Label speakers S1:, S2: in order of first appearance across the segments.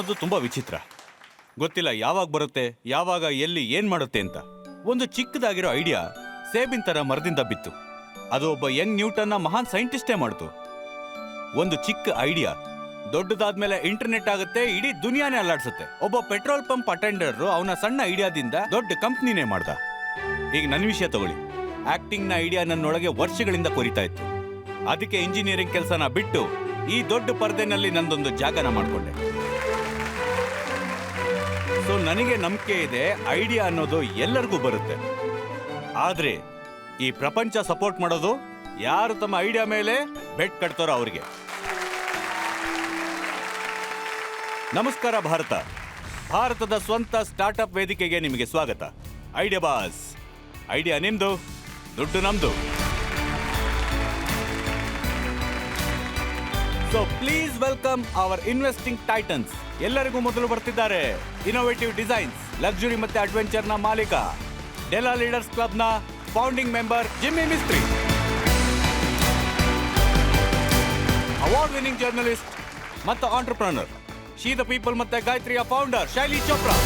S1: ಅನ್ನೋದು ತುಂಬಾ ವಿಚಿತ್ರ. ಗೊತ್ತಿಲ್ಲ ಯಾವಾಗ ಬರುತ್ತೆ, ಯಾವಾಗ, ಎಲ್ಲಿ, ಏನ್ ಮಾಡುತ್ತೆ ಅಂತ. ಒಂದು ಚಿಕ್ಕದಾಗಿರೋ ಐಡಿಯಾ ಸೇಬಿನ ತರ ಮರದಿಂದ ಬಿತ್ತು. ಅದು ಒಬ್ಬ ಯಂಗ್ ನ್ಯೂಟನ್ನ ಮಹಾನ್ ಸೈಂಟಿಸ್ಟೇ ಮಾಡ್ತು. ಒಂದು ಚಿಕ್ಕ ಐಡಿಯಾ ದೊಡ್ಡದಾದ್ಮೇಲೆ ಇಂಟರ್ನೆಟ್ ಆಗುತ್ತೆ, ಇಡೀ ದುನಿಯಾನೇ ಅಲ್ಲಾಡ್ಸುತ್ತೆ. ಒಬ್ಬ ಪೆಟ್ರೋಲ್ ಪಂಪ್ ಅಟೆಂಡರ್ ಅವನ ಸಣ್ಣ ಐಡಿಯಾದಿಂದ ದೊಡ್ಡ ಕಂಪ್ನಿನೇ ಮಾಡ್ದ. ಈಗ ನನ್ನ ವಿಷಯ ತಗೊಳ್ಳಿ. ಆಕ್ಟಿಂಗ್ ನ ಐಡಿಯಾ ನನ್ನೊಳಗೆ ವರ್ಷಗಳಿಂದ ಕೊರಿತಾ ಇತ್ತು. ಅದಕ್ಕೆ ಇಂಜಿನಿಯರಿಂಗ್ ಕೆಲಸನ ಬಿಟ್ಟು ಈ ದೊಡ್ಡ ಪರದೆನಲ್ಲಿ ನಂದೊಂದು ಜಾಗನ ಮಾಡ್ಕೊಂಡೆ. ಸೊ ನನಗೆ ನಂಬಿಕೆ ಇದೆ, ಐಡಿಯಾ ಅನ್ನೋದು ಎಲ್ಲರಿಗೂ ಬರುತ್ತೆ. ಆದ್ರೆ ಈ ಪ್ರಪಂಚ ಸಪೋರ್ಟ್ ಮಾಡೋದು ಯಾರು ತಮ್ಮ ಐಡಿಯಾ ಮೇಲೆ ಬೆಟ್ ಕಟ್ತಾರೋ ಅವ್ರಿಗೆ. ನಮಸ್ಕಾರ ಭಾರತ. ಭಾರತದ ಸ್ವಂತ ಸ್ಟಾರ್ಟ್ಅಪ್ ವೇದಿಕೆಗೆ ನಿಮಗೆ ಸ್ವಾಗತ. Idea boss. ಐಡಿಯಾ ನಿಮ್ದು, ದುಡ್ಡು ನಮ್ದು. So please welcome our investing titans. ಎಲ್ಲರಿಗೂ ಮೊದಲು ಬರ್ತಿದ್ದಾರೆ ಇನೋವೇಟಿವ್ ಡಿಸೈನ್ಸ್, ಲಕ್ಸುರಿ ಮತ್ತೆ ಅಡ್ವೆಂಚರ್ ನ ಮಾಲೀಕ, ಡೆಲಾ ಲೀಡರ್ಸ್ ಕ್ಲಬ್ ನ founding member Jimmy Mistry, award winning journalist ಮತ್ತು ಆಂಟರ್ಪ್ರನರ್ ಶಿ ದ ಪೀಪಲ್ ಮತ್ತೆ ಗಾಯತ್ರಿಯ ಫೌಂಡರ್ ಶೈಲಿ ಚೋಪ್ರಾ.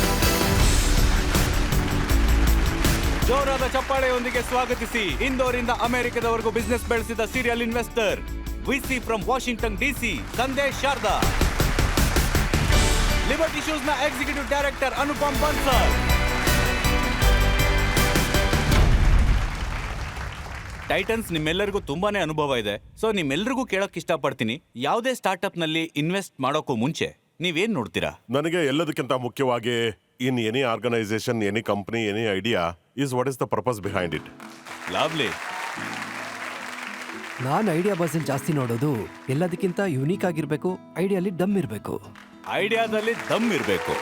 S1: ಜೋರಾದ ಚಪ್ಪಾಳೆಯೊಂದಿಗೆ ಸ್ವಾಗತಿಸಿ ಇಂದೋರಿಂದ ಅಮೆರಿಕದವರೆಗೂ ಬಿಸ್ನೆಸ್ ಬೆಳೆಸಿದ serial investor, VC from Washington DC Sandesh Sharda, Liberty shoes ನ executive director Anupam Bansal. Titans, ನಿಮ್ಮೆಲ್ಲರಿಗೂ ತುಂಬಾನೇ ಅನುಭವ ಇದೆ. ಸೊ ನಿಮ್ಮೆಲ್ಲರಿಗೂ ಕೇಳಕ್ ಇಷ್ಟಪಡ್ತೀನಿ, ಯಾವುದೇ ಸ್ಟಾರ್ಟ್ಅಪ್ ನಲ್ಲಿ ಇನ್ವೆಸ್ಟ್ ಮಾಡೋಕ್ಕೂ ಮುಂಚೆ ನೀವೇನ್ ನೋಡ್ತೀರಾ?
S2: ನನಗೆ ಎಲ್ಲದಕ್ಕಿಂತ ಮುಖ್ಯವಾಗಿ in any organisation, any company, any idea is what is the purpose behind it.
S1: Lovely.
S3: ನಾನು ಐಡಿಯಾ ಬಸ್ಸಲ್ಲಿ ಜಾಸ್ತಿ ನೋಡೋದು ಎಲ್ಲದಕ್ಕಿಂತ ಯುನೀಕ್ ಆಗಿರ್ಬೇಕು, ಐಡಿಯಾಲಿ ದಮ್ ಇರಬೇಕು.
S1: ಐಡಿಯಾದಲ್ಲಿ ದಮ್ ಇರಬೇಕು.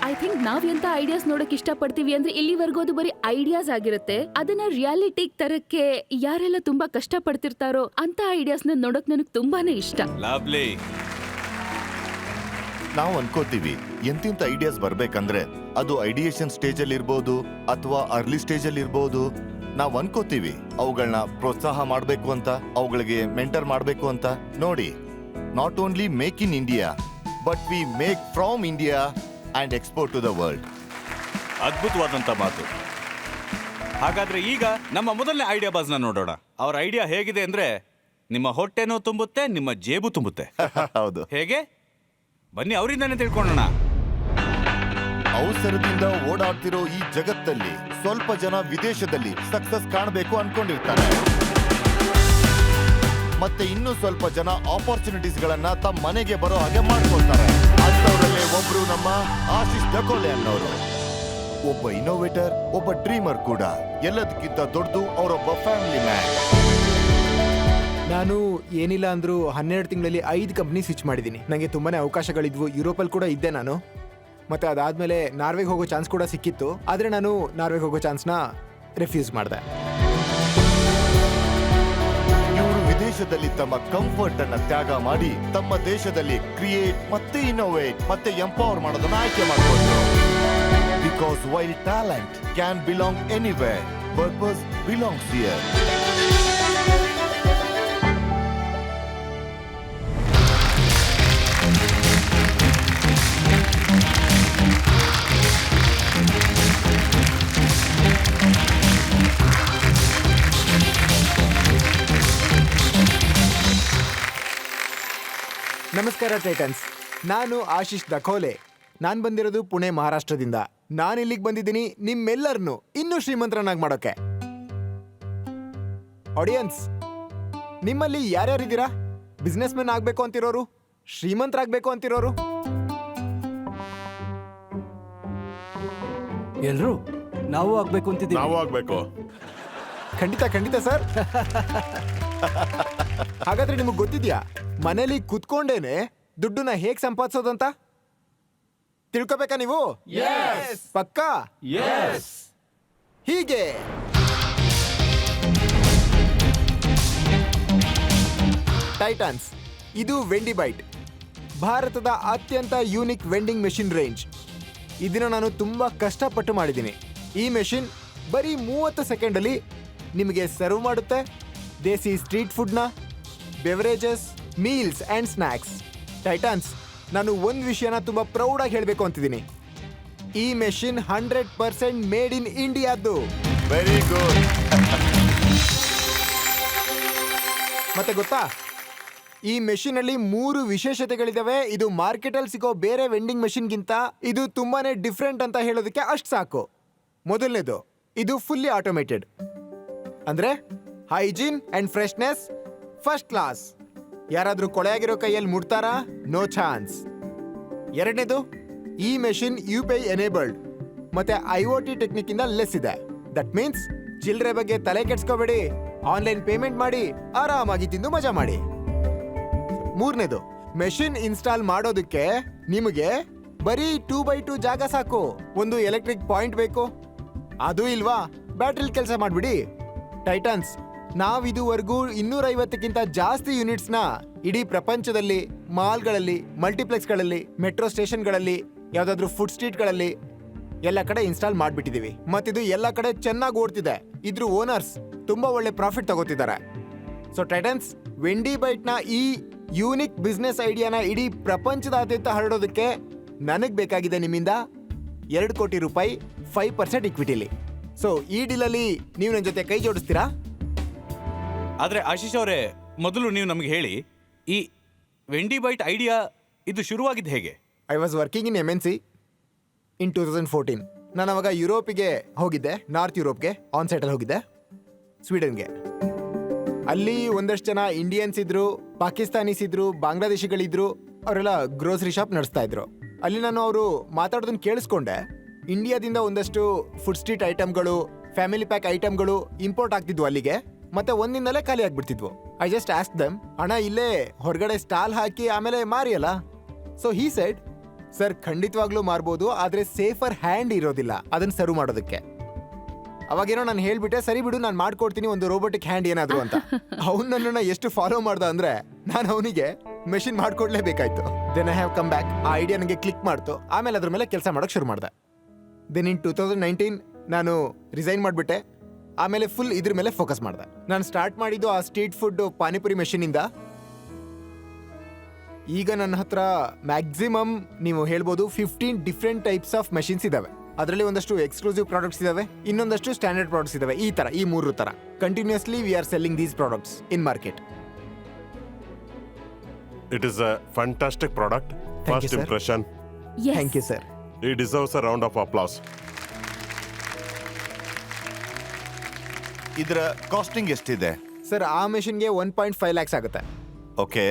S4: ಐ ಥಿಂಕ್ ನಾವ್ ಎಂತ ಐಡಿಯಾಸ್ ನೋಡಕ್ ಇಷ್ಟಪಡ್ತೀವಿ ಅಂದ್ರೆ ಇಲ್ಲಿವರೆಗೂ ಅದು ಬರೀ ಐಡಿಯಾಸ್ ಆಗಿರುತ್ತೆ. ಅದನ್ನ ರಿಯಾಲಿಟಿಗ್ ತರಕ್ಕೆ ಯಾರೆಲ್ಲ ತುಂಬಾ ಕಷ್ಟ ಪಡ್ತಿರ್ತಾರೋ ಅಂತ ಐಡಿಯಾಸ್ನ ನೋಡಕ್ ನನಗೆ ತುಂಬಾನೇ ಇಷ್ಟ.
S1: ಲಾವ್ಲಿ.
S5: ನಾವು ಅನ್ಕೋತೀವಿ ಎಂತಿಂತ ಐಡಿಯಾಸ್ ಬರ್ಬೇಕಂದ್ರೆ ಅದು ಐಡಿಯೇಷನ್ ಸ್ಟೇಜ್ ಅಲ್ಲಿ ಇರ್ಬೋದು ಅಥವಾ ಅರ್ಲಿ ಸ್ಟೇಜ್ ಅಲ್ಲಿ ಇರ್ಬೋದು. ನಾವು ಅನ್ಕೋತೀವಿ ಅವುಗಳನ್ನ ಪ್ರೋತ್ಸಾಹ ಮಾಡಬೇಕು ಅಂತ, ಅವುಗಳಿಗೆ ಮೆಂಟರ್ ಮಾಡಬೇಕು ಅಂತ. ನೋಡಿ, not only make in India but we make from India and export to the world.
S1: ಅದ್ಭುತವಾದಂತ ಮಾತು. ಹಾಗಾದ್ರೆ ಈಗ ನಮ್ಮ ಮೊದಲನೇ ಐಡಿಯಾ ಬಾಸ್ನ ನೋಡೋಣ. ಅವ್ರ ಐಡಿಯಾ ಹೇಗಿದೆ ಅಂದ್ರೆ ನಿಮ್ಮ ಹೊಟ್ಟೆನೂ ತುಂಬುತ್ತೆ, ನಿಮ್ಮ ಜೇಬು ತುಂಬುತ್ತೆ.
S5: ಹೌದು.
S1: ಹೇಗೆ? ಬನ್ನಿ ಅವರಿಂದಾನೇ ತಿಳ್ಕೊಳ್ಳೋಣ.
S5: ಅವಸರದಿಂದ ಓಡಾಡ್ತಿರೋ ಈ ಜಗತ್ತಲ್ಲಿ ಸ್ವಲ್ಪ ಜನ ವಿದೇಶದಲ್ಲಿ ಸಕ್ಸಸ್ ಕಾಣಬೇಕು ಅನ್ಕೊಂಡಿರ್ತಾರೆ, ಮತ್ತೆ ಇನ್ನೂ ಸ್ವಲ್ಪ ಜನ ಆಪರ್ಚುನಿಟೀಸ್ ಗಳನ್ನ ತಮ್ಮ ಮನೆಗೆ ಬರೋ ಹಾಗೆ ಮಾಡ್ಕೊಳ್ತಾರೆ. ಅಂತವರಲ್ಲೇ ಒಬ್ರು ನಮ್ಮ ಆಶೀಶ್ ಡಕೋಲೆ ಅನ್ನೋರು. ಒಬ್ಬ ಇನೋವೇಟರ್, ಒಬ್ಬ ಡ್ರೀಮರ್ ಕೂಡ. ಎಲ್ಲದಕ್ಕಿಂತ ದೊಡ್ಡದು ಅವರೊಬ್ಬ ಫ್ಯಾಮಿಲಿ ಮ್ಯಾನ್.
S6: ನಾನು ಏನಿಲ್ಲ ಅಂದ್ರೂ 12 ತಿಂಗಳಲ್ಲಿ 5 ಕಂಪ್ನಿ ಸ್ವಿಚ್ ಮಾಡಿದ್ದೀನಿ. ನನಗೆ ತುಂಬಾನೇ ಅವಕಾಶಗಳಿದ್ವು. ಯುರೋಪಲ್ಲಿ ಕೂಡ ಇದ್ದೆ ನಾನು. ಮತ್ತೆ ಅದಾದ್ಮೇಲೆ ನಾರ್ವೆಗೆ ಹೋಗೋ ಚಾನ್ಸ್ ಕೂಡ ಸಿಕ್ಕಿತ್ತು. ಆದ್ರೆ ನಾನು ನಾರ್ವೆಗೆ ಹೋಗೋ ಚಾನ್ಸ್ನ ರಿಫ್ಯೂಸ್ ಮಾಡಿದೆ.
S5: ಇವರು ವಿದೇಶದಲ್ಲಿ ತಮ್ಮ ಕಂಫರ್ಟ್ ಅನ್ನ ತ್ಯಾಗ ಮಾಡಿ ತಮ್ಮ ದೇಶದಲ್ಲಿ ಕ್ರಿಯೇಟ್ ಮತ್ತೆ ಇನ್ನೋವೇಟ್ ಮತ್ತೆ ಎಂಪವರ್ ಮಾಡೋದನ್ನ ಆಯ್ಕೆ ಮಾಡಿಕೊಂಡ್ರು. Because while talent can belong anywhere, purpose belongs here.
S6: ನಮಸ್ಕಾರ ಟೈಟನ್ಸ್, ನಾನು ಆಶೀಶ್ ಡಕೋಲೆ. ನಾನು ಬಂದಿರೋದು ಪುಣೆ, ಮಹಾರಾಷ್ಟ್ರದಿಂದ. ನಾನು ಇಲ್ಲಿಗೆ ಬಂದಿದ್ದೀನಿ ನಿಮ್ಮೆಲ್ಲರನ್ನು ಇನ್ನೂ ಶ್ರೀಮಂತರನ್ನಾಗಿ ಮಾಡೋಕೆ. ಆಡಿಯನ್ಸ್, ನಿಮ್ಮಲ್ಲಿ ಯಾರ್ಯಾರಿದ್ದೀರಾ? ಬಿಸ್ನೆಸ್ ಮ್ಯಾನ್ ಆಗಬೇಕು ಅಂತಿರೋರು, ಶ್ರೀಮಂತರಾಗಬೇಕು ಅಂತಿರೋರು?
S3: ಎಲ್ರು ನಾವು ಆಗ್ಬೇಕು ಅಂತಿದ್ದೀವಿ.
S2: ನಾವು ಆಗ್ಬೇಕು.
S6: ಖಂಡಿತ ಖಂಡಿತ ಸರ್. ಹಾಗಾದ್ರೆ ನಿಮಗೆ ಗೊತ್ತಿದ್ಯಾ ಮನೇಲಿ ಕುತ್ಕೊಂಡೇನೆ ದುಡ್ಡನ್ನ ಹೇಗ್ ಸಂಪಾದಿಸೋದಂತ? ತಿಳ್ಕೊಬೇಕಾ ನೀವು? ಪಕ್ಕಾ? ಹೀಗೆ ಟೈಟನ್ಸ್, ಇದು ವೆಂಡಿ ಬೈಟ್, ಭಾರತದ ಅತ್ಯಂತ ಯೂನಿಕ್ ವೆಂಡಿಂಗ್ ಮೆಷಿನ್ ರೇಂಜ್. ಇದನ್ನ ನಾನು ತುಂಬಾ ಕಷ್ಟಪಟ್ಟು ಮಾಡಿದ್ದೀನಿ. ಈ ಮೆಷಿನ್ ಬರೀ 30 ಸೆಕೆಂಡಲ್ಲಿ ನಿಮಗೆ ಸರ್ವ್ ಮಾಡುತ್ತೆ ದೇಸಿ ಸ್ಟ್ರೀಟ್ ಫುಡ್ನ, beverages, meals and snacks. Titans, ನಾನು ಒಂದು ವಿಷಯನ ತುಂಬಾ ಪ್ರೌಡ್ ಆಗಿ ಹೇಳಬೇಕು ಅಂತಿದ್ದೀನಿ. ಈ ಮೆಷಿನ್ 100% ಮೇಡ್ ಇನ್ ಇಂಡಿಯಾದ್ದು.
S5: Very good.
S6: ಮತ್ತೆ ಗೊತ್ತಾ, ಈ ಮೆಷಿನ್ ಅಲ್ಲಿ 3 ವಿಶೇಷತೆಗಳಿದಾವೆ. ಇದು ಮಾರ್ಕೆಟ್ ಅಲ್ಲಿ ಸಿಗೋ ಬೇರೆ ವೆಂಡಿಂಗ್ ಮೆಷಿನ್ಗಿಂತ ಇದು ತುಂಬಾನೇ ಡಿಫ್ರೆಂಟ್ ಅಂತ ಹೇಳೋದಕ್ಕೆ ಅಷ್ಟು ಸಾಕು. ಮೊದಲನೇದು, ಇದು ಫುಲ್ಲಿ ಆಟೋಮೇಟೆಡ್, ಅಂದ್ರೆ hygiene and freshness first class. ಯಾರಾದ್ರೂ ಕೊಳೆಯಾಗಿರೋ ಕೈಯಲ್ಲಿ ಮುಡ್ತಾರಾ? No chance. ಎರಡನೇದು, ಈ ಮೆಷಿನ್ UPI ಎನೇಬಲ್ಡ್ ಮತ್ತೆ IoT ಟೆಕ್ನಿಕ್ ಇಂದ ಲೆಸ್ ಇದೆ. ದಟ್ ಮೀನ್ಸ್ ಚಿಲ್ಲರೆ ಬಗ್ಗೆ ತಲೆ ಕೆಡ್ಸ್ಕೋಬೇಡಿ, ಆನ್ಲೈನ್ ಪೇಮೆಂಟ್ ಮಾಡಿ ಆರಾಮಾಗಿ ತಿಂದು ಮಜಾ ಮಾಡಿ. ಮೂರನೇದು, ಮೆಷಿನ್ ಇನ್ಸ್ಟಾಲ್ ಮಾಡೋದಕ್ಕೆ ನಿಮಗೆ ಬರೀ 2x2 ಜಾಗ ಸಾಕು. ಒಂದು ಎಲೆಕ್ಟ್ರಿಕ್ ಪಾಯಿಂಟ್ ಬೇಕು, ಅದು ಇಲ್ವಾ ಬ್ಯಾಟ್ರಿಲ್ ಕೆಲಸ ಮಾಡ್ಬಿಡಿ. ಟೈಟನ್ಸ್, ನಾವಿದುವರೆಗೂ 250ಕ್ಕಿಂತ ಜಾಸ್ತಿ ಯೂನಿಟ್ಸ್ನ ಇಡೀ ಪ್ರಪಂಚದಲ್ಲಿ ಮಾಲ್ಗಳಲ್ಲಿ, ಮಲ್ಟಿಪ್ಲೆಕ್ಸ್ಗಳಲ್ಲಿ, ಮೆಟ್ರೋ ಸ್ಟೇಷನ್ಗಳಲ್ಲಿ, ಯಾವ್ದಾದ್ರು ಫುಡ್ ಸ್ಟ್ರೀಟ್ಗಳಲ್ಲಿ ಎಲ್ಲ ಕಡೆ ಇನ್ಸ್ಟಾಲ್ ಮಾಡ್ಬಿಟ್ಟಿದೀವಿ. ಮತ್ತಿದು ಎಲ್ಲ ಕಡೆ ಚೆನ್ನಾಗಿ ಓಡ್ತಿದೆ. ಇದ್ರ ಓನರ್ಸ್ ತುಂಬಾ ಒಳ್ಳೆ ಪ್ರಾಫಿಟ್ ತಗೋತಿದ್ದಾರೆ. ಸೊ ಟೈಟನ್ಸ್, ವೆಂಡಿ ಬೈಟ್ನ ಈ ಯೂನಿಕ್ ಬಿಸ್ನೆಸ್ ಐಡಿಯಾನ ಇಡೀ ಪ್ರಪಂಚದಾದ್ಯಂತ ಹರಡೋದಕ್ಕೆ ನನಗೆ ಬೇಕಾಗಿದೆ ನಿಮ್ಮಿಂದ 2 ಕೋಟಿ ರೂಪಾಯಿ 5% ಇಕ್ವಿಟಿಲಿ. ಸೊ ಈ ಡೀಲಲ್ಲಿ ನೀವು ನನ್ನ ಜೊತೆ ಕೈ ಜೋಡಿಸ್ತೀರಾ?
S1: ಆದ್ರೆ ಆಶೀಶ್ ಅವರೇ, ಮೊದಲು ನೀವು ನಮಗೆ ಹೇಳಿ, ಈ ವೆಂಡಿ ಬೈಟ್ ಐಡಿಯಾ ಇದು ಶುರುವಾಗಿದ್ದು ಹೇಗೆ?
S6: I was working in MNC ಇನ್ 2014. ನಾನು ಅವಾಗ ಯುರೋಪಿಗೆ ಹೋಗಿದ್ದೆ, ನಾರ್ತ್ ಯುರೋಪ್ಗೆ ಆನ್ ಸೈಟಲ್ಲಿ ಹೋಗಿದ್ದೆ, ಸ್ವೀಡನ್ಗೆ. ಅಲ್ಲಿ ಒಂದಷ್ಟು ಜನ ಇಂಡಿಯನ್ಸ್ ಇದ್ರು, ಪಾಕಿಸ್ತಾನೀಸ್ ಇದ್ರು, ಬಾಂಗ್ಲಾದೇಶಿಗಳಿದ್ರು. ಅವರೆಲ್ಲ ಗ್ರೋಸರಿ ಶಾಪ್ ನಡೆಸ್ತಾ ಇದ್ರು. ಅಲ್ಲಿ ನಾನು ಅವರು ಮಾತಾಡೋದನ್ನ ಕೇಳಿಸ್ಕೊಂಡೆ. ಇಂಡಿಯಾದಿಂದ ಒಂದಷ್ಟು ಫುಡ್ ಸ್ಟ್ರೀಟ್ ಐಟಮ್ಗಳು, ಫ್ಯಾಮಿಲಿ ಪ್ಯಾಕ್ ಐಟಮ್ಗಳು ಇಂಪೋರ್ಟ್ ಆಗ್ತಿದ್ವು ಅಲ್ಲಿಗೆ, ಮತ್ತೆ ಒಂದಿನದಲ್ಲೇ ಖಾಲಿ ಆಗ್ಬಿಡ್ತಿದ್ವು. ಐ ಜಸ್ಟ್ ಆಸ್ಕ್ ದಮ್, ಅಣ್ಣ ಇಲ್ಲೇ ಹೊರಗಡೆ ಸ್ಟಾಲ್ ಹಾಕಿ ಆಮೇಲೆ ಮಾರಿಯಲ್ಲ? ಸೊ ಹೀ ಸೆಡ್, ಸರ್ ಖಂಡಿತವಾಗ್ಲೂ ಮಾರ್ಬೋದು, ಆದ್ರೆ ಸೇಫರ್ ಹ್ಯಾಂಡ್ ಇರೋದಿಲ್ಲ ಅದನ್ನ ಸರ್ವ್ ಮಾಡೋದಕ್ಕೆ. ಅವಾಗೇನೋ ನಾನು ಹೇಳ್ಬಿಟ್ಟೆ, ಸರಿ ಬಿಡು ನಾನು ಮಾಡ್ಕೊಡ್ತೀನಿ ಒಂದು ರೋಬೋಟಿಕ್ ಹ್ಯಾಂಡ್ ಏನಾದ್ರು ಅಂತ. ಅವ್ನು ನನ್ನನ್ನು ಎಷ್ಟು ಫಾಲೋ ಮಾಡ್ದ ಅಂದ್ರೆ ನಾನು ಅವನಿಗೆ ಮೆಷಿನ್ ಮಾಡ್ಕೊಡ್ಲೇಬೇಕಾಯ್ತು. Then I have come back. ಆ ಐಡಿಯಾ ನನಗೆ ಕ್ಲಿಕ್ ಮಾಡ್ತು. ಆಮೇಲೆ ಅದ್ರ ಮೇಲೆ ಕೆಲಸ ಮಾಡೋಕೆ ಶುರು ಮಾಡಿದೆ. ದೆನ್ ಇನ್ 2019 ನಾನು ರಿಸೈನ್ ಮಾಡಿಬಿಟ್ಟೆ. ಆಮೇಲೆ ಫುಲ್ ಇದ್ರ ಮೇಲೆ ಫೋಕಸ್ ಮಾಡಿದೆ. ನಾನು ಸ್ಟಾರ್ಟ್ ಮಾಡಿದ್ದು ಆ ಸ್ಟ್ರೀಟ್ ಫುಡ್ ಪಾನಿಪುರಿ ಮೆಷಿನಿಂದ. ಈಗ ನನ್ನ ಹತ್ರ ಮ್ಯಾಕ್ಸಿಮಮ್ ನೀವು ಹೇಳ್ಬೋದು 15 ಡಿಫ್ರೆಂಟ್ ಟೈಪ್ಸ್ ಆಫ್ ಮೆಷಿನ್ಸ್ ಇದಾವೆ. ಅದರಲ್ಲಿ ಒಂದಷ್ಟು ಎಕ್ಸ್ಕ್ಲೂಸಿವ್ ಪ್ರಾಡಕ್ಟ್ಸ್ ಇದಾವೆ, ಇನ್ನೊಂದಷ್ಟು ಸ್ಟ್ಯಾಂಡರ್ಡ್ ಪ್ರಾಡಕ್ಟ್ಸ್ ಇದಾವೆ. ಈ ತರ, ಈ 3 ತರ continuously we are selling these products in market.
S2: It is a fantastic product.
S6: Thank you,
S2: First
S6: sir.
S2: impression.
S4: Yes.
S6: Thank you sir.
S2: He deserves a round of applause.
S5: ಇದರ costing ಎಷ್ಟಿದೆ?
S6: Sir ಆ ಮೆಷಿನ್ಗೆ 1.5 ಲ್ಯಾಕ್ಸ್ ಆಗುತ್ತೆ.
S5: ಓಕೆ.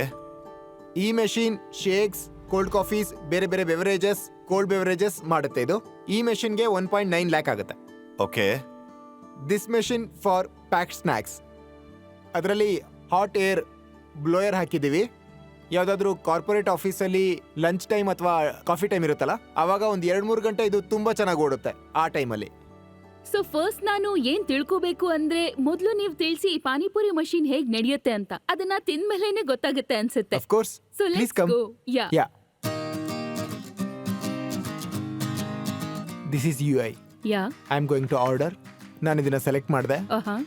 S6: ಈ machine shakes, cold coffees, ಬೇರೆ ಬೇರೆ beverages, cold beverages ಮಾಡುತ್ತೆ. ಇದು ಈ ಮೆಷಿನ್ಗೆ 1.9 ಲ್ಯಾಕ್ ಆಗುತ್ತೆ.
S5: Okay.
S6: This machine for packed snacks. ಅದರಲ್ಲಿ ಹಾಟ್ ಏರ್ ಬ್ಲೋಯರ್ ಹಾಕಿದ್ದೀವಿ. ಯಾವುದಾದ್ರೂ ಕಾರ್ಪೊರೇಟ್ ಆಫೀಸಲ್ಲಿ ಲಂಚ್ ಟೈಮ್ ಅಥವಾ ಕಾಫಿ ಟೈಮ್ ಇರುತ್ತಲ್ಲ, ಆವಾಗ ಒಂದು 2-3 ಗಂಟೆ ಇದು ತುಂಬಾ ಚೆನ್ನಾಗಿ ಓಡುತ್ತೆ ಆ ಟೈಮಲ್ಲಿ.
S4: ಸೊ ಫಸ್ಟ್ ನಾನು ಏನ್ ತಿಳ್ಕೋಬೇಕು ಅಂದ್ರೆ, ಮೊದಲು ನೀವು ತಿಳಿಸಿ ಈ ಪಾನಿಪುರಿ ಮಷೀನ್ ಹೇಗ್ ನಡೆಯುತ್ತೆ ಅಂತ. ಅದನ್ನ ತಿಂದ್ಮೇಲೆನೆ ಗೊತ್ತಾಗುತ್ತೆ ಅನ್ಸುತ್ತೆ.
S6: Of course,
S4: so
S6: please
S4: let's
S6: come.
S4: Go. Ya.
S6: Ya, this is UI.
S4: Ya.
S6: I am going to order. ನಾನು ಇದನ್ನ ಸೆಲೆಕ್ಟ್ ಮಾಡಿದೆ.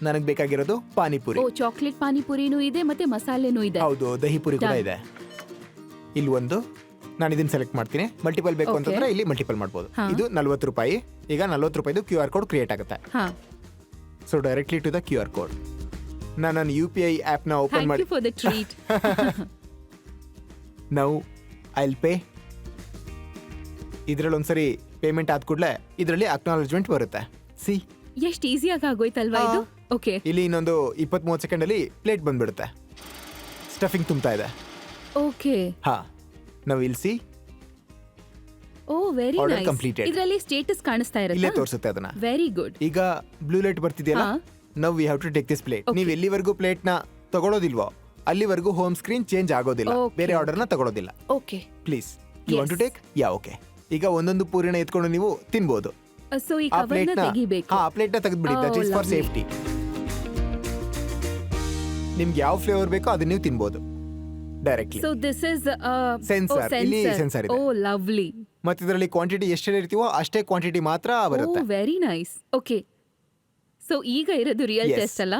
S6: ನನಗೆ ಬೇಕಾಗಿರೋದು ಪಾನಿಪುರಿ.
S4: ಓ, ಚಾಕ್ಲೇಟ್ ಪಾನಿಪುರಿನೂ ಇದೆ ಮತ್ತೆ ಮಸಾಲೆನೂ ಇದೆ.
S6: ಹೌದು, ದಹಿ ಪುರಿ ಕೂಡ
S4: Done.
S6: ಇದೆ. ಇಲ್ಲಿ ಒಂದು ನಾನು ಇದನ್ನ ಸೆಲೆಕ್ಟ್ ಮಾಡ್ತೀನಿ. ಮಲ್ಟಿಪಲ್ ಬೇಕು
S4: Okay.
S6: ಅಂತಂದ್ರೆ ಇಲ್ಲಿ ಮಲ್ಟಿಪಲ್ ಮಾಡ್ಬೋದು.
S4: ಹಾ.
S6: ಇದು 40 ರೂಪಾಯಿ. ಈಗ 40 ರೂಪಾಯಿದು QR ಕೋಡ್ ಕ್ರಿಯೇಟ್ ಆಗುತ್ತೆ.
S4: ಹಾ.
S6: So directly to the QR code. ನಾನು ನನ್ನ UPI ಆ್ಯಪ್ನ ಓಪನ್
S4: ಥ್ಯಾಂಕ್
S6: ಮಾಡಿ
S4: you for the treat.
S6: Now I will pay. ಇದರಲ್ಲಿ ಒಂದ್ಸರಿ ಪೇಮೆಂಟ್ ಆದ ಕೂಡಲೇ ಇದರಲ್ಲಿ ಅಕ್ನಾಲಜ್ಮೆಂಟ್ ಬರುತ್ತೆ. ಸಿ,
S4: ಎಷ್ಟು ಈಸಿಯಾಗಿ ಆಗೋಯ್ತಲ್ವಾ ಇದು? ಓಕೆ.
S6: ಇಲ್ಲಿ ಇನ್ನೊಂದು 20-30 ಸೆಕೆಂಡಲ್ಲಿ ಪ್ಲೇಟ್ ಬಂದ್ಬಿಡುತ್ತೆ. ಸ್ಟಫಿಂಗ್ ತುಂಬ್ತಾ ಇದೆ.
S4: ಓಕೆ.
S6: ಹಾ, ನಾವು ಇಲ್ಲಿ see,
S4: oh very
S6: Order
S4: nice.
S6: completed.
S4: ಇದರಲ್ಲಿ ಸ್ಟೇಟಸ್ ಕಾಣಿಸ್ತಾ
S6: ಇಲ್ಲೇ
S4: ಇರುತ್ತೆ.
S6: ತೋರಿಸುತ್ತೆ ಅದನ್ನ.
S4: Very good.
S6: ಈಗ ಬ್ಲೂ ಲೈಟ್ ಬರ್ತಿದೆಯಲ್ಲ,
S4: ಹಾ.
S6: Now we have to take this plate.
S4: Okay.
S6: ನೀವು ಎಲ್ಲಿವರೆಗೂ ಪ್ಲೇಟ್ನ ತಗೊಳ್ಳೋದಿಲ್ವೋ ಅಲ್ಲಿವರೆಗೂ ಹೋಮ್ ಸ್ಕ್ರೀನ್ ಚೇಂಜ್ ಆಗೋದಿಲ್ಲ.
S4: Okay.
S6: ಬೇರೆ ಆರ್ಡರ್ನ ತಗೊಳ್ಳೋದಿಲ್ಲ.
S4: Okay.
S6: Please, you want to
S4: Yes.
S6: Take? Yeah, okay. ಈಗ ಒಂದೊಂದು ಪೂರಿನ ಎತ್ಕೊಂಡು ನೀವು ತಿನ್ಬೋದು.
S4: ಸೊ ಈ
S6: ಆ
S4: ಕವರ್ನ
S6: ಪ್ಲೇಟ್ನ
S4: ತೆಗಿಬೇಕು.
S6: ಹಾ, ಪ್ಲೇಟ್ನ ತೆಗೆದ್ಬಿಡಿ.
S4: Oh,
S6: that is for
S4: lovely.
S6: Safety. ನಿಮ್ಗೆ ಯಾವ ಫ್ಲೇವರ್ ಬೇಕೋ ಅದನ್ನ ನೀವು ತಿನ್ಬೋದು directly.
S4: So this is
S6: Sensor. ಇಲ್ಲಿ sensor ಇದೆ.
S4: ಓ ಲವ್ಲಿ.
S6: ಮತ್ತೆ ಇದರಲ್ಲಿ ಕ್ವಾಂಟಿಟಿ ಎಷ್ಟು ಇರ್ತೀವೋ ಅಷ್ಟೇ ಕ್ವಾಂಟಿಟಿ ಮಾತ್ರ
S4: ಓ
S6: ಬರುತ್ತೆ.
S4: Very nice. ಓಕೆ. ಸೊ ಈಗ ಇರೋದು ರಿಯಲ್
S6: Yes.
S4: ಟೆಸ್ಟ್ ಅಲ್ಲ?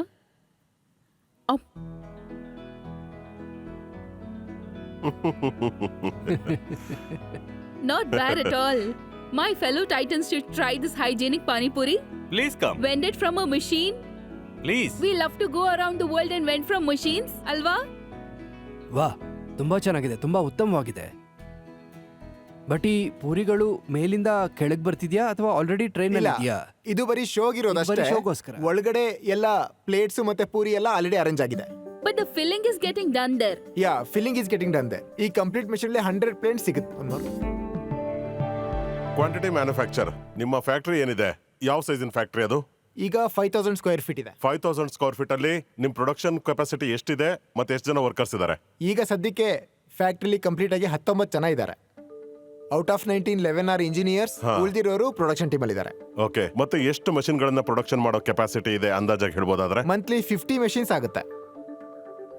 S4: Not bad at all. My fellow titans should try this hygienic pani puri.
S1: Please come,
S4: Vended from a machine.
S1: Please.
S4: We love to go around the world and vend from machines, alva?
S3: ವಾ ತುಂಬಾ ಚೆನ್ನಾಗಿದೆ, ತುಂಬಾ ಉತ್ತಮವಾಗಿದೆ. But ಈ ಪೂರಿಗಳು ಮೇಲಿಂದ ಕೆಳಗ್ ಬರ್ತಿದ್ಯಾ ಅಥವಾ already train
S6: ಇಲ್ಲ,
S3: ಇದೆಯಾ?
S6: ಇದು ಬರೀ ಶೋಗಿರೋದಷ್ಟೇ.
S3: ಬರೀ showಗೋಸ್ಕರ.
S6: ಒಳಗಡೆ ಎಲ್ಲ ಪ್ಲೇಟ್ಸ್ ಮತ್ತೆ ಪೂರಿ ಎಲ್ಲ ಆಲ್ರೆಡಿ ಅರೇಂಜ್ ಆಗಿದೆ.
S4: But the filling is getting done there.
S6: Yeah, filling is getting done they. ಈ ಕಂಪ್ಲೀಟ್ ಮೆಷಿನ್ 100 ಪ್ಲೇಟ್ ಸಿಗುತ್ತೆ.
S2: ಕ್ವಾಂಟಿಟಿ ಮ್ಯಾನುಫ್ಯಾಕ್ಚರ್ ನಿಮ್ಮ ಫ್ಯಾಕ್ಟರಿ ಏನಿದೆ, ಯಾವ ಸೈಜಿನ ಫ್ಯಾಕ್ಟರಿ ಅದು?
S6: ಈಗ 5000 ಸ್ಕ್ವೇರ್ ಫೀಟ್ ಇದೆ.
S2: 5000 ಸ್ಕ್ವೇರ್ ಫೀಟ್ ಅಲ್ಲಿ ನಿಮ್ ಪ್ರೊಡಕ್ಷನ್ ಕೆಪಾಸಿಟಿ ಎಷ್ಟಿದೆ ಮತ್ತೆ ಎಷ್ಟು ಜನ ವರ್ಕರ್ಸ್ ಇದ್ದಾರೆ?
S6: ಈಗ ಸದ್ಯಕ್ಕೆ ಫ್ಯಾಕ್ಟ್ರಿಲಿ ಕಂಪ್ಲೀಟ್ ಆಗಿ 19 ಜನ ಇದ್ದಾರೆ. ಔಟ್ ಆಫ್ 19, 11 ಆರ್ ಇಂಜಿನಿಯರ್ಸ್, ಉಳಿದಿರೋರು ಪ್ರೊಡಕ್ಷನ್ ಟೀಮ್ ಅಲ್ಲಿ ಇದ್ದಾರೆ.
S2: ಓಕೆ, ಮತ್ತೆ ಎಷ್ಟು ಮಷಿನ್ ಗಳನ್ನ ಪ್ರೊಡಕ್ಷನ್ ಮಾಡೋ ಕೆಪಾಸಿಟಿ ಇದೆ ಅಂದಾಜಾಗಿ ಹೇಳ್ಬೋದಾದ್ರೆ?
S6: ಮಂತ್ಲಿ 50 ಮೆಷಿನ್ಸ್ ಆಗುತ್ತೆ.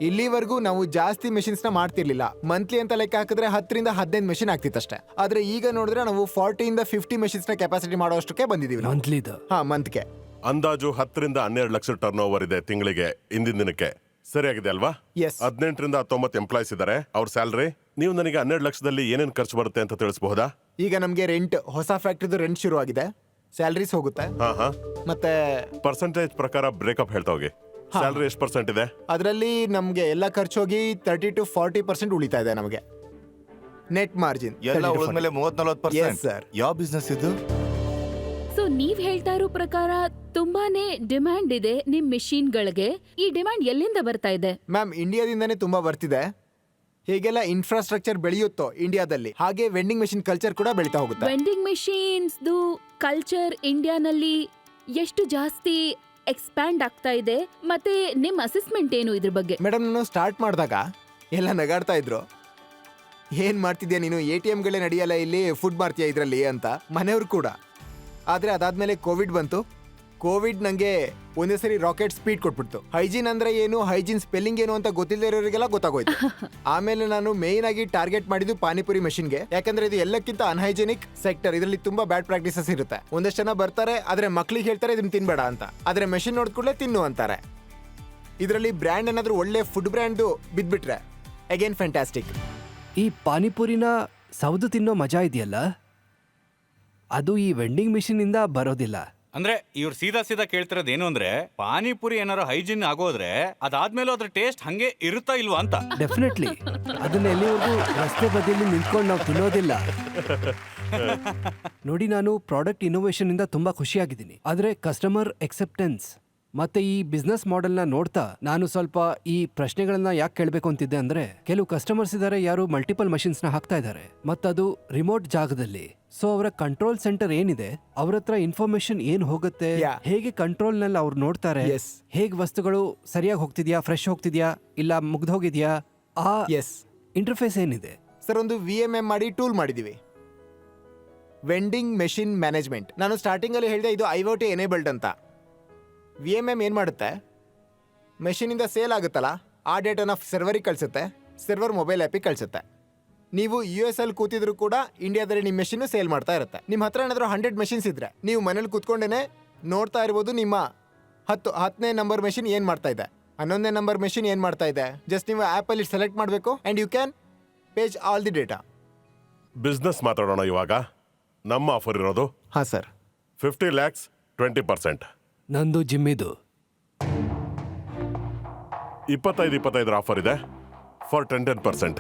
S6: ಇಲ್ಲಿವರೆಗೂ ನಾವು ಜಾಸ್ತಿ ಮೆಷಿನ್ಸ್ ನ ಮಾಡ್ತಿರ್ಲಿಲ್ಲ. ಮಂತ್ಲಿ ಅಂತ ಲೆಕ್ಕ ಹಾಕಿದ್ರೆ 10 ರಿಂದ 15 ಮೆಷಿನ್ ಆಗ್ತಿತ್ತಷ್ಟೇ. ಆದ್ರೆ ಈಗ ನೋಡಿದ್ರೆ ನಾವು 40 ಇಂದ 50 ಮೆಷಿನ್ಸ್ ನ ಕೆಪಾಸಿಟಿ ಮಾಡೋಷ್ಟಕ್ಕೆ ಬಂದಿದೀವಿ ನಾವು.
S3: ಮಂತ್ಲಿದು
S6: ಮಂತ್ಗೆ
S2: ಅಂದಾಜು 10 ರಿಂದ 12 ಲಕ್ಷ ಟರ್ನ್ ಓವರ್ ಇದೆ ತಿಂಗಳಿಗೆ ಇಂದಿನ ದಿನಕ್ಕೆ. ಸರಿಯಾಗಿದೆ ಅಲ್ವಾ?
S6: Yes.
S2: 18 ರಿಂದ 19 ಎಂಪ್ಲಾಯ್ಸ್ ಇದ್ದಾರೆ. ಅವ್ರ ಸ್ಯಾಲರಿ ನೀವು ನನಗೆ 12 ಲಕ್ಷದಲ್ಲಿ ಏನೇನು ಖರ್ಚು ಬರುತ್ತೆ ಅಂತ ತಿಳಿಸಬಹುದಾ?
S6: ಈಗ ನಮ್ಗೆ ರೆಂಟ್, ಹೊಸ ಫ್ಯಾಕ್ಟ್ರಿದು ರೆಂಟ್ ಶುರು ಆಗಿದೆ. ಸ್ಯಾಲರೀಸ್ ಹೋಗುತ್ತೆ.
S2: ಹಾ
S6: ಮತ್ತೆ
S2: ಪರ್ಸೆಂಟೇಜ್ ಪ್ರಕಾರ ಬ್ರೇಕಪ್ ಹೇಳ್ತಾ ಹೋಗಿ. ಸ್ಯಾಲರಿ ಎಷ್ಟು ಪರ್ಸೆಂಟ್ ಇದೆ?
S6: ಅದರಲ್ಲಿ ನಮ್ಗೆ ಎಲ್ಲ ಖರ್ಚು ಹೋಗಿ 30 to 40% ಉಳಿತಾ ಇದೆ ನಮಗೆ. ನೆಟ್ ಮಾರ್ಜಿನ್
S5: ಎಲ್ಲ ಉಳಿದ್ಮೇಲೆ 30-40%.
S6: Yes, sir.
S5: ಯಾವ ಬಿಸ್ನೆಸ್ ಇದು?
S4: ಸೊ ನೀವ್ ಹೇಳ್ತಾ ಇರೋ ಪ್ರಕಾರ ತುಂಬಾನೇ ಡಿಮ್ಯಾಂಡ್ ಇದೆ ನಿಮ್ ಮೆಷಿನ್ಗಳಿಗೆ. ಈ ಡಿಮ್ಯಾಂಡ್ ಎಲ್ಲಿಂದ ಬರ್ತಾ ಇದೆ?
S6: ಮ್ಯಾಮ್, ಇಂಡಿಯಾದಿಂದಾನೇ ತುಂಬಾ ಬರ್ತಿದೆ. ಹೇಗೆಲ್ಲ ಇನ್ಫ್ರಾಸ್ಟ್ರಕ್ಚರ್ ಬೆಳೆಯುತ್ತೋ ಇಂಡಿಯಾದಲ್ಲಿ, ಹಾಗೆ ವೆಂಡಿಂಗ್ ಮೆಷಿನ್ ಕಲ್ಚರ್ ಕೂಡ ಬೆಳೀತಾ ಹೋಗುತ್ತೆ.
S4: ವೆಂಡಿಂಗ್ ಮೆಷಿನ್ಸ್ ಕಲ್ಚರ್ ಇಂಡಿಯಾನಲ್ಲಿ ಎಷ್ಟು ಜಾಸ್ತಿ ಎಕ್ಸ್ಪ್ಯಾಂಡ್ ಆಗ್ತಾ ಇದೆ? ಮತ್ತೆ ನಿಮ್ ಅಸೆಸ್ಮೆಂಟ್ ಏನು ಇದ್ರ ಬಗ್ಗೆ?
S6: ಮೇಡಮ್, ನಾನು ಸ್ಟಾರ್ಟ್ ಮಾಡಿದಾಗ ಎಲ್ಲ ನಗಾಡ್ತಾ ಇದ್ರು. ಏನ್ ಮಾಡ್ತಿದ್ಯಾ ನೀನು, ATM ಗಳೇ ನಡೆಯಲ್ಲ ಇಲ್ಲಿ, ಫುಡ್ ಮಾಡ್ತೀಯಾ ಇದರಲ್ಲಿ ಅಂತ ಮನೆಯವ್ರು ಕೂಡ. ಆದ್ರೆ ಅದಾದ್ಮೇಲೆ ಕೋವಿಡ್ ಬಂತು. ಕೋವಿಡ್ ನಂಗೆ ಒಂದೇ ಸರಿ ರಾಕೆಟ್ ಸ್ಪೀಡ್ ಕೊಟ್ಬಿಡ್ತು. ಹೈಜೀನ್ ಅಂದ್ರೆ ಏನು, ಹೈಜೀನ್ ಸ್ಪೆಲ್ಲಿಂಗ್ ಏನು ಅಂತ ಗೊತ್ತಿಲ್ಲದೆ ಇರೋರಿಗೆಲ್ಲ ಗೊತ್ತಾಗೋಯ್ತು. ಆಮೇಲೆ ನಾನು ಮೇಯ್ನ್ ಆಗಿ ಟಾರ್ಗೆಟ್ ಮಾಡಿದ್ದು ಪಾನಿಪುರಿ ಮೆಷಿನ್ಗೆ. ಯಾಕಂದ್ರೆ ಇದು ಎಲ್ಲಕ್ಕಿಂತ ಅನ್ಹೈಜೆನಿಕ್ ಸೆಕ್ಟರ್. ಇದರಲ್ಲಿ ತುಂಬಾ ಬ್ಯಾಡ್ ಪ್ರಾಕ್ಟೀಸಸ್ ಇರುತ್ತೆ. ಒಂದಷ್ಟು ಜನ ಬರ್ತಾರೆ, ಆದ್ರೆ ಮಕ್ಳಿಗೆ ಹೇಳ್ತಾರೆ ಇದನ್ನ ತಿನ್ಬೇಡ ಅಂತ. ಆದ್ರೆ ಮೆಷಿನ್ ನೋಡ್ ಕೂಡಲೇ ತಿನ್ನು ಅಂತಾರೆ. ಇದರಲ್ಲಿ ಬ್ರ್ಯಾಂಡ್ ಏನಾದ್ರೂ ಒಳ್ಳೆ ಫುಡ್ ಬ್ರ್ಯಾಂಡ್ ಬಿದ್ಬಿಟ್ರೆ ಅಗೇನ್ ಫ್ಯಾಂಟಾಸ್ಟಿಕ್.
S3: ಈ ಪಾನಿಪುರಿನ ಸೌದು ತಿನ್ನೋ ಮಜಾ ಇದೆಯಲ್ಲ, ಅದು ಈ ವೆಂಡಿಂಗ್ ಮಿಷಿನ್ ಇಂದ ಬರೋದಿಲ್ಲ.
S1: ಅಂದ್ರೆ ಇವ್ರು ಸೀದಾ ಕೇಳ್ತಿರೋದು ಏನು ಅಂದ್ರೆ, ಪಾನಿಪುರಿ ಏನಾರು ಹೈಜಿನ್ ಆಗೋದ್ರೆ ಅದಾದ್ಮೇಲೂ ಅದ್ರ ಟೇಸ್ಟ್ ಹಂಗೆ ಇರುತ್ತಾ ಇಲ್ವಾ ಅಂತ.
S3: ಡೆಫಿನೆಟ್ಲಿ ಅದನ್ನ ಎಲ್ಲಿವರೆಗೂ ರಸ್ತೆ ಬದಿಯಲ್ಲಿ ನಿಂತ್ಕೊಂಡು ನಾವು ತಿನ್ನೋದಿಲ್ಲ. ನೋಡಿ, ನಾನು ಪ್ರಾಡಕ್ಟ್ ಇನೋವೇಷನ್ ಇಂದ ತುಂಬಾ ಖುಷಿಯಾಗಿದ್ದೀನಿ. ಆದ್ರೆ ಕಸ್ಟಮರ್ ಎಕ್ಸೆಪ್ಟೆನ್ಸ್ ಮತ್ತೆ ಈ ಬಿಸ್ನೆಸ್ ಮಾಡೆಲ್ನ ನೋಡ್ತಾ ನಾನು ಸ್ವಲ್ಪ ಈ ಪ್ರಶ್ನೆಗಳನ್ನ ಯಾಕೆ ಕೇಳಬೇಕು ಅಂತಿದ್ದೆ ಅಂದ್ರೆ, ಕೆಲವು ಕಸ್ಟಮರ್ಸ್ ಇದ್ದಾರೆ ಯಾರು ಮಲ್ಟಿಪಲ್ ಮಷಿನ್ಸ್ ನ ಹಾಕ್ತಾ ಇದ್ದಾರೆ, ಮತ್ತದು ರಿಮೋಟ್ ಜಾಗದಲ್ಲಿ. ಸೊ ಅವರ ಕಂಟ್ರೋಲ್ ಸೆಂಟರ್ ಏನಿದೆ, ಅವ್ರ ಹತ್ರ ಇನ್ಫಾರ್ಮೇಶನ್ ಏನ್ ಹೋಗುತ್ತೆ, ಹೇಗೆ ಕಂಟ್ರೋಲ್ ನಲ್ಲಿ ಅವ್ರು ನೋಡ್ತಾರೆ, ಹೇಗೆ ವಸ್ತುಗಳು ಸರಿಯಾಗಿ ಹೋಗ್ತಿದ್ಯಾ, ಫ್ರೆಶ್ ಹೋಗ್ತಿದ್ಯಾ ಇಲ್ಲ ಮುಗ್ದು ಹೋಗಿದ್ಯಾ, ಆ ಇಂಟರ್ಫೇಸ್ ಏನಿದೆ.
S6: ಸರ್, ಒಂದು VMM ಮಾಡಿ ಟೂಲ್ ಮಾಡಿದೀವಿ, ವೆಂಡಿಂಗ್ ಮೆಷಿನ್ ಮ್ಯಾನೇಜ್ಮೆಂಟ್. ನಾನು ಸ್ಟಾರ್ಟಿಂಗ್ ಅಲ್ಲಿ ಹೇಳಿದೆ ಇದು IoT ಎನೇಬಲ್ಡ್ ಅಂತ. VMM ಏನ್ ಮಾಡುತ್ತೆ, ಮೆಷಿನಿಂದ ಸೇಲ್ ಆಗುತ್ತಲ್ಲ ಆ ಡೇಟಾನ ಸರ್ವರಿಗೆ ಕಳಿಸುತ್ತೆ, ಸರ್ವರ್ ಮೊಬೈಲ್ ಆ್ಯಪಿಗೆ ಕಳಿಸುತ್ತೆ. ನೀವು US ಅಲ್ಲಿ ಕೂತಿದ್ರು ಕೂಡ ಇಂಡಿಯಾದಲ್ಲಿ ನಿಮ್ಮ ಮೆಷಿನ್ ಸೇಲ್ ಮಾಡ್ತಾ ಇರುತ್ತೆ. ನಿಮ್ಮ ಹತ್ರ ಏನಾದರೂ 100 ಮೆಷಿನ್ಸ್ ಇದ್ರೆ ನೀವು ಮನೇಲಿ ಕೂತ್ಕೊಂಡೇನೆ ನೋಡ್ತಾ ಇರ್ಬೋದು ನಿಮ್ಮ 10ನೇ ನಂಬರ್ ಮೆಷಿನ್ ಏನು ಮಾಡ್ತಾ ಇದೆ, 11ನೇ ನಂಬರ್ ಮೆಷಿನ್ ಏನು ಮಾಡ್ತಾ ಇದೆ. ಜಸ್ಟ್ ನೀವು ಆ್ಯಪಲ್ಲಿ ಸೆಲೆಕ್ಟ್ ಮಾಡಬೇಕು and you can page all the data.
S2: Business ಮಾತಾಡೋಣ ಇವಾಗ. ನಮ್ಮ ಆಫರ್ ಇರೋದು
S6: ಹಾಂ ಸರ್,
S2: 50 lakhs 20%.
S3: ನಂದು ಜಿಮ್ಮಿದು
S2: 25 ಆಫರ್ ಇದೆ ಫಾರ್ 10%.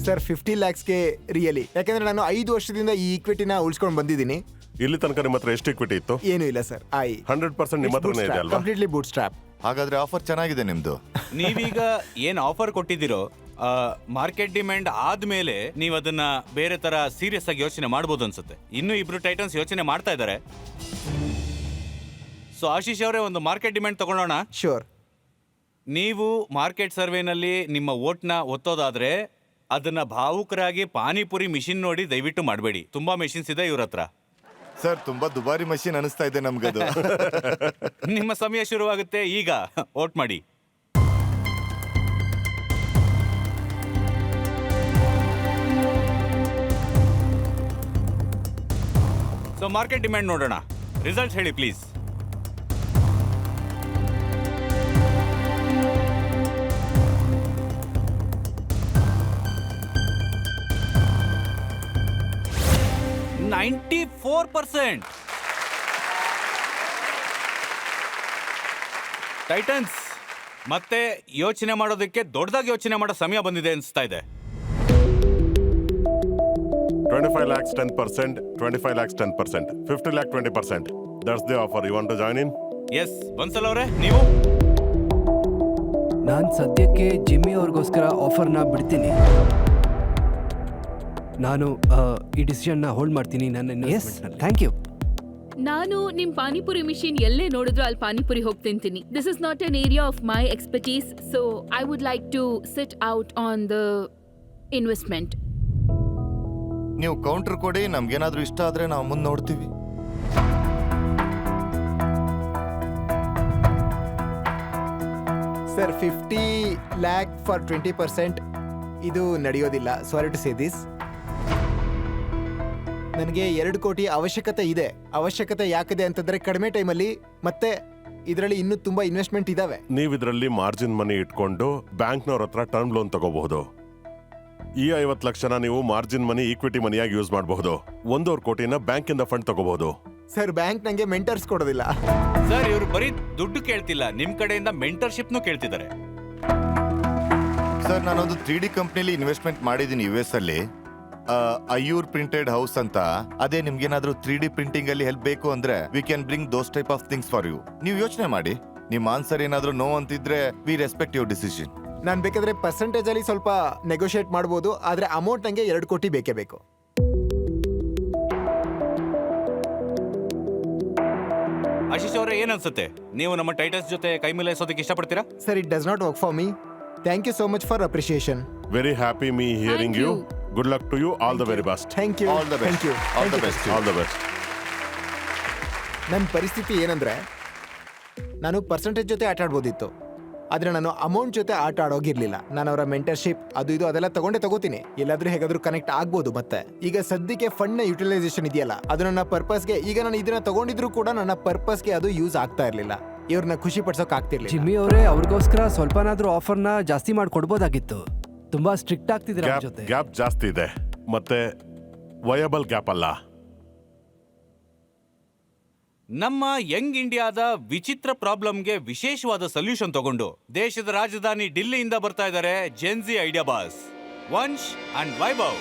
S6: ಸರ್ 50 lakhsಗೆ ರಿಯಲಿ, ಯಾಕಂದ್ರೆ ನಾನು 5 ವರ್ಷದಿಂದ ಈ ಈಕ್ವಿಟಿನ ಉಳಿಸ್ಕೊಂಡು ಬಂದಿದ್ದೀನಿ.
S2: ಇಲ್ಲಿ ತನಕ ನಿಮ್ಮ ಹತ್ರ ಎಷ್ಟು ಇಕ್ವಿಟಿ ಇತ್ತು?
S6: ಏನೂ ಇಲ್ಲ ಸರ್.
S2: 100% ನಿಮ್ಮ ಹತ್ರನೇ ಇದೆ ಅಲ್ವಾ?
S6: Completely boot strap.
S5: ಹಾಗಾದ್ರೆ ಆಫರ್ ಚೆನ್ನಾಗಿದೆ ನಿಮ್ದು.
S1: ನೀವೀಗ ಏನ್ ಆಫರ್ ಕೊಟ್ಟಿದ್ದೀರೋ, ಮಾರ್ಕೆಟ್ ಡಿಮ್ಯಾಂಡ್ ಆದ್ಮೇಲೆ ನೀವು ಅದನ್ನ ಬೇರೆ ತರ ಸೀರಿಯಸ್ ಆಗಿ ಯೋಚನೆ ಮಾಡ್ಬೋದು ಅನ್ಸುತ್ತೆ. ಇನ್ನು ಇಬ್ರು ಟೈಟನ್ಸ್ ಯೋಚನೆ ಮಾಡ್ತಾ ಇದ್ದಾರೆ. ಸೊ ಆಶೀಶ್ ಅವರೇ, ಒಂದು ಮಾರ್ಕೆಟ್ ಡಿಮ್ಯಾಂಡ್ ತಗೊಳ್ಳೋಣ.
S6: ಶೋರ್.
S1: ನೀವು ಮಾರ್ಕೆಟ್ ಸರ್ವೆನಲ್ಲಿ ನಿಮ್ಮ ವೋಟ್ನ ಒತ್ತೋದಾದ್ರೆ ಅದನ್ನ ಭಾವುಕರಾಗಿ ಪಾನಿಪುರಿ ಮಿಷಿನ್ ನೋಡಿ ದಯವಿಟ್ಟು ಮಾಡಬೇಡಿ. ತುಂಬಾ ಮೆಷಿನ್ಸ್ ಇದೆ ಇವ್ರ ಹತ್ರ.
S5: ಸರ್, ತುಂಬಾ ದುಬಾರಿ ಮಷೀನ್ ಅನಿಸ್ತಾ ಇದೆ ನಮ್ಗದು.
S1: ನಿಮ್ಮ ಸಮಯ ಶುರುವಾಗುತ್ತೆ ಈಗ. ವೋಟ್ ಮಾಡಿ. ಸೊ ಮಾರ್ಕೆಟ್ ಡಿಮ್ಯಾಂಡ್ ನೋಡೋಣ. ರಿಸಲ್ಟ್ ಹೇಳಿ ಪ್ಲೀಸ್. 94%. ಟೈಟನ್ಸ್, ಮತ್ತೆ ಯೋಚನೆ ಮಾಡೋದಕ್ಕೆ ದೊಡ್ಡದಾಗಿ ಯೋಚನೆ ಮಾಡೋ ಸಮಯ ಬಂದಿದೆ ಅನಿಸ್ತಾ ಇದೆ.
S2: 25 lakhs 10%, 25 lakhs 10%, 50 lakh 20%. That's the offer. You want to join in?
S1: Yes, Bansal ಅವರೇ, ನೀವು?
S3: ನಾನು ಸದ್ಯಕ್ಕೆ ಜಿಮ್ಮಿ ಅವ್ರಿಗೋಸ್ಕರ ಆಫರ್ನ ಬಿಡ್ತೀನಿ. ನಾನು ಈ ಡಿಸಿಷನ್ನ ಹೋಲ್ಡ್ ಮಾಡ್ತೀನಿ ನನ್ನ. Yes, thank you.
S4: ನಾನು ನಿಮ್ ಪಾನಿಪುರಿ ಮಿಷಿನ್ ಎಲ್ಲೇ ನೋಡಿದ್ರು ಅಲ್ಲಿ ಪಾನಿಪುರಿ ಹೋಗಿ ತಿಂತೀನಿ. This is not an area of my expertise, so I would like to sit out on the investment.
S5: ನೀವು ಕೌಂಟರ್ ಕೊಡಿ, ನಮ್ಗೇನಾದ್ರೂ ಇಷ್ಟ ಆದ್ರೆ ನಾವು ಮುಂದೆ ನೋಡ್ತೀವಿ.
S6: ಸರ್ 50 lakh ಫಾರ್ 20%, ಇದು ನಡೆಯೋದಿಲ್ಲ. Sorry to say this. ನನಗೆ 2 ಕೋಟಿ ಅವಶ್ಯಕತೆ ಇದೆ. ಅವಶ್ಯಕತೆ ಯಾಕಿದೆ ಅಂತಂದ್ರೆ ಕಡಿಮೆ ಟೈಮಲ್ಲಿ ಮತ್ತೆ ಇದರಲ್ಲಿ ಇನ್ನೂ ತುಂಬಾ ಇನ್ವೆಸ್ಟ್ಮೆಂಟ್ ಇದಾವೆ.
S2: ನೀವು ಇದರಲ್ಲಿ ಮಾರ್ಜಿನ್ ಮನಿ ಇಟ್ಕೊಂಡು ಬ್ಯಾಂಕ್ನವ್ರ ಹತ್ರ ಟರ್ಮ್ ಲೋನ್ ತಗೋಬಹುದು. ಈ 50 ಲಕ್ಷನ ನೀವು ಮಾರ್ಜಿನ್ ಮನಿ ಈಕ್ವಿಟಿ ಮನಿಯಾಗಿ ಯೂಸ್ ಮಾಡಬಹುದು. 1.25 ಕೋಟಿನ ಬ್ಯಾಂಕ್ ಇಂದ ಫಂಡ್ ತಗೋಬಹುದು.
S6: ಸರ್, ಬ್ಯಾಂಕ್ ನಂಗೆ ಮೆಂಟರ್ಸ್ ಕೊಡೋದಿಲ್ಲ.
S1: ಸರ್, ಇವರು ಬರೀ ದುಡ್ಡು ಕೇಳ್ತಿಲ್ಲ, ನಿಮ್ ಕಡೆಯಿಂದ ಮೆಂಟರ್ಶಿಪ್ನು ಕೇಳ್ತಿದ್ದಾರೆ.
S5: ಸರ್, ನಾನೊಂದು 3D ಕಂಪ್ನಿಲಿ ಇನ್ವೆಸ್ಟ್ಮೆಂಟ್ ಮಾಡಿದ್ದೀನಿ US ಅಲ್ಲಿ. ಅಯ್ಯೂರ್ ಪ್ರಿಂಟೆಡ್ ಹೌಸ್ ಅಂತ. ಅದೇ ನಿಮ್ಗೇನಾದ್ರೂ 3D ಪ್ರಿಂಟಿಂಗ್ ಅಲ್ಲಿ ಹೆಲ್ಪ್ ಬೇಕು ಅಂದ್ರೆ we can bring those type of things for you. ನೀವು ಯೋಚನೆ ಮಾಡಿ, ನಿಮ್ ಆನ್ಸರ್ ಏನಾದ್ರೂ ನೋ ಅಂತಿದ್ರೆ ವಿ ರೆಸ್ಪೆಕ್ಟ್ ಯುವರ್ ಡಿಸಿಷನ್.
S6: ನಾನು ಬೇಕಾದ್ರೆ ಪರ್ಸೆಂಟೇಜ್ ಅಲ್ಲಿ ಸ್ವಲ್ಪ ನೆಗೋಷಿಯೇಟ್ ಮಾಡ್ಬೋದು, ಆದ್ರೆ ಅಮೌಂಟ್ ನಂಗೆ 2 ಕೋಟಿ ಬೇಕೇ ಬೇಕು.
S1: ಆಶೀಶ್ ಅವರೇ, ಏನನ್ಸುತ್ತೆ? ನೀವು ನಮ್ಮ ಟೈಟನ್ಸ್ ಜೊತೆ ಕೈ ಮಿಲಾಯಿಸೋದಕ್ಕೆ ಇಷ್ಟಪಡ್ತೀರಾ?
S6: Sir, it does not work for me. Thank you so much for appreciation.
S2: Very happy me hearing
S4: Thank
S2: you.
S4: you.
S2: Good luck to you. All the very best.
S6: Thank you.
S5: All the best.
S6: Thank you.
S5: All the best.
S2: All the best.
S6: ನನ್ನ ಪರಿಸ್ಥಿತಿ ಏನಂದ್ರೆ ನಾನು percentage ಜೊತೆ ಆಟ ಆಡ್ಬೋದಿತ್ತು, ಆದ್ರೆ ನಾನು amount ಜೊತೆ ಆಟ ಆಡೋಗಿರ್ಲಿಲ್ಲ. ನಾನು ಅವರ ಮೆಂಟರ್ಶಿಪ್ ಅದು ಇದು ಅದೆಲ್ಲ ತಗೋತೀನಿ. ಎಲ್ಲಾದ್ರೂ ಹೇಗಾದ್ರೂ ಕನೆಕ್ಟ್ ಆಗ್ಬೋದು. ಮತ್ತೆ ಈಗ ಸದ್ಯಕ್ಕೆ ಫಂಡ್ ನ ಯುಟಿಲೈಸೇಷನ್ ಇದೆಯಲ್ಲ, ಅದು ನನ್ನ ಪರ್ಪಸ್ಗೆ, ಈಗ ನಾನು ಇದನ್ನ ತಗೊಂಡಿದ್ರು ಕೂಡ ನನ್ನ ಪರ್ಪಸ್ಗೆ ಅದು ಯೂಸ್ ಆಗ್ತಾ ಇರ್ಲಿಲ್ಲ. ಇವ್ರನ್ನ ಖುಷಿ ಪಡ್ಸೋಕ್ ಆಗ್ತಿರ್ಲಿಲ್ಲ.
S3: ಜಿಮ್ಮಿ ಅವರೇ, ಅವ್ರಿಗೋಸ್ಕರ ಸ್ವಲ್ಪನಾದ್ರೂ ಆಫರ್ನ ಜಾಸ್ತಿ ಮಾಡ್ಕೊಡ್ಬೋದಾಗಿತ್ತು. ತುಂಬಾ ಸ್ಟ್ರಿಕ್ಟ್ ಆಗ್ತಿದ್ದೀರಾ ಅವ್ರ ಜೊತೆ.
S2: ಗ್ಯಾಪ್ ಜಾಸ್ತಿ ಇದೆ, ಮತ್ತೆ ವಯಬಲ್ ಗ್ಯಾಪ್ ಅಲ್ಲ.
S1: ನಮ್ಮ ಯಂಗ್ ಇಂಡಿಯಾದ ವಿಚಿತ್ರ ಪ್ರಾಬ್ಲಮ್ಗೆ ವಿಶೇಷವಾದ ಸೊಲ್ಯೂಷನ್ ತಗೊಂಡು ದೇಶದ ರಾಜಧಾನಿ ಡಿಲ್ಲಿಯಿಂದ ಬರ್ತಾ ಇದ್ದಾರೆ Gen Z idea boss Vansh and Vaibhav.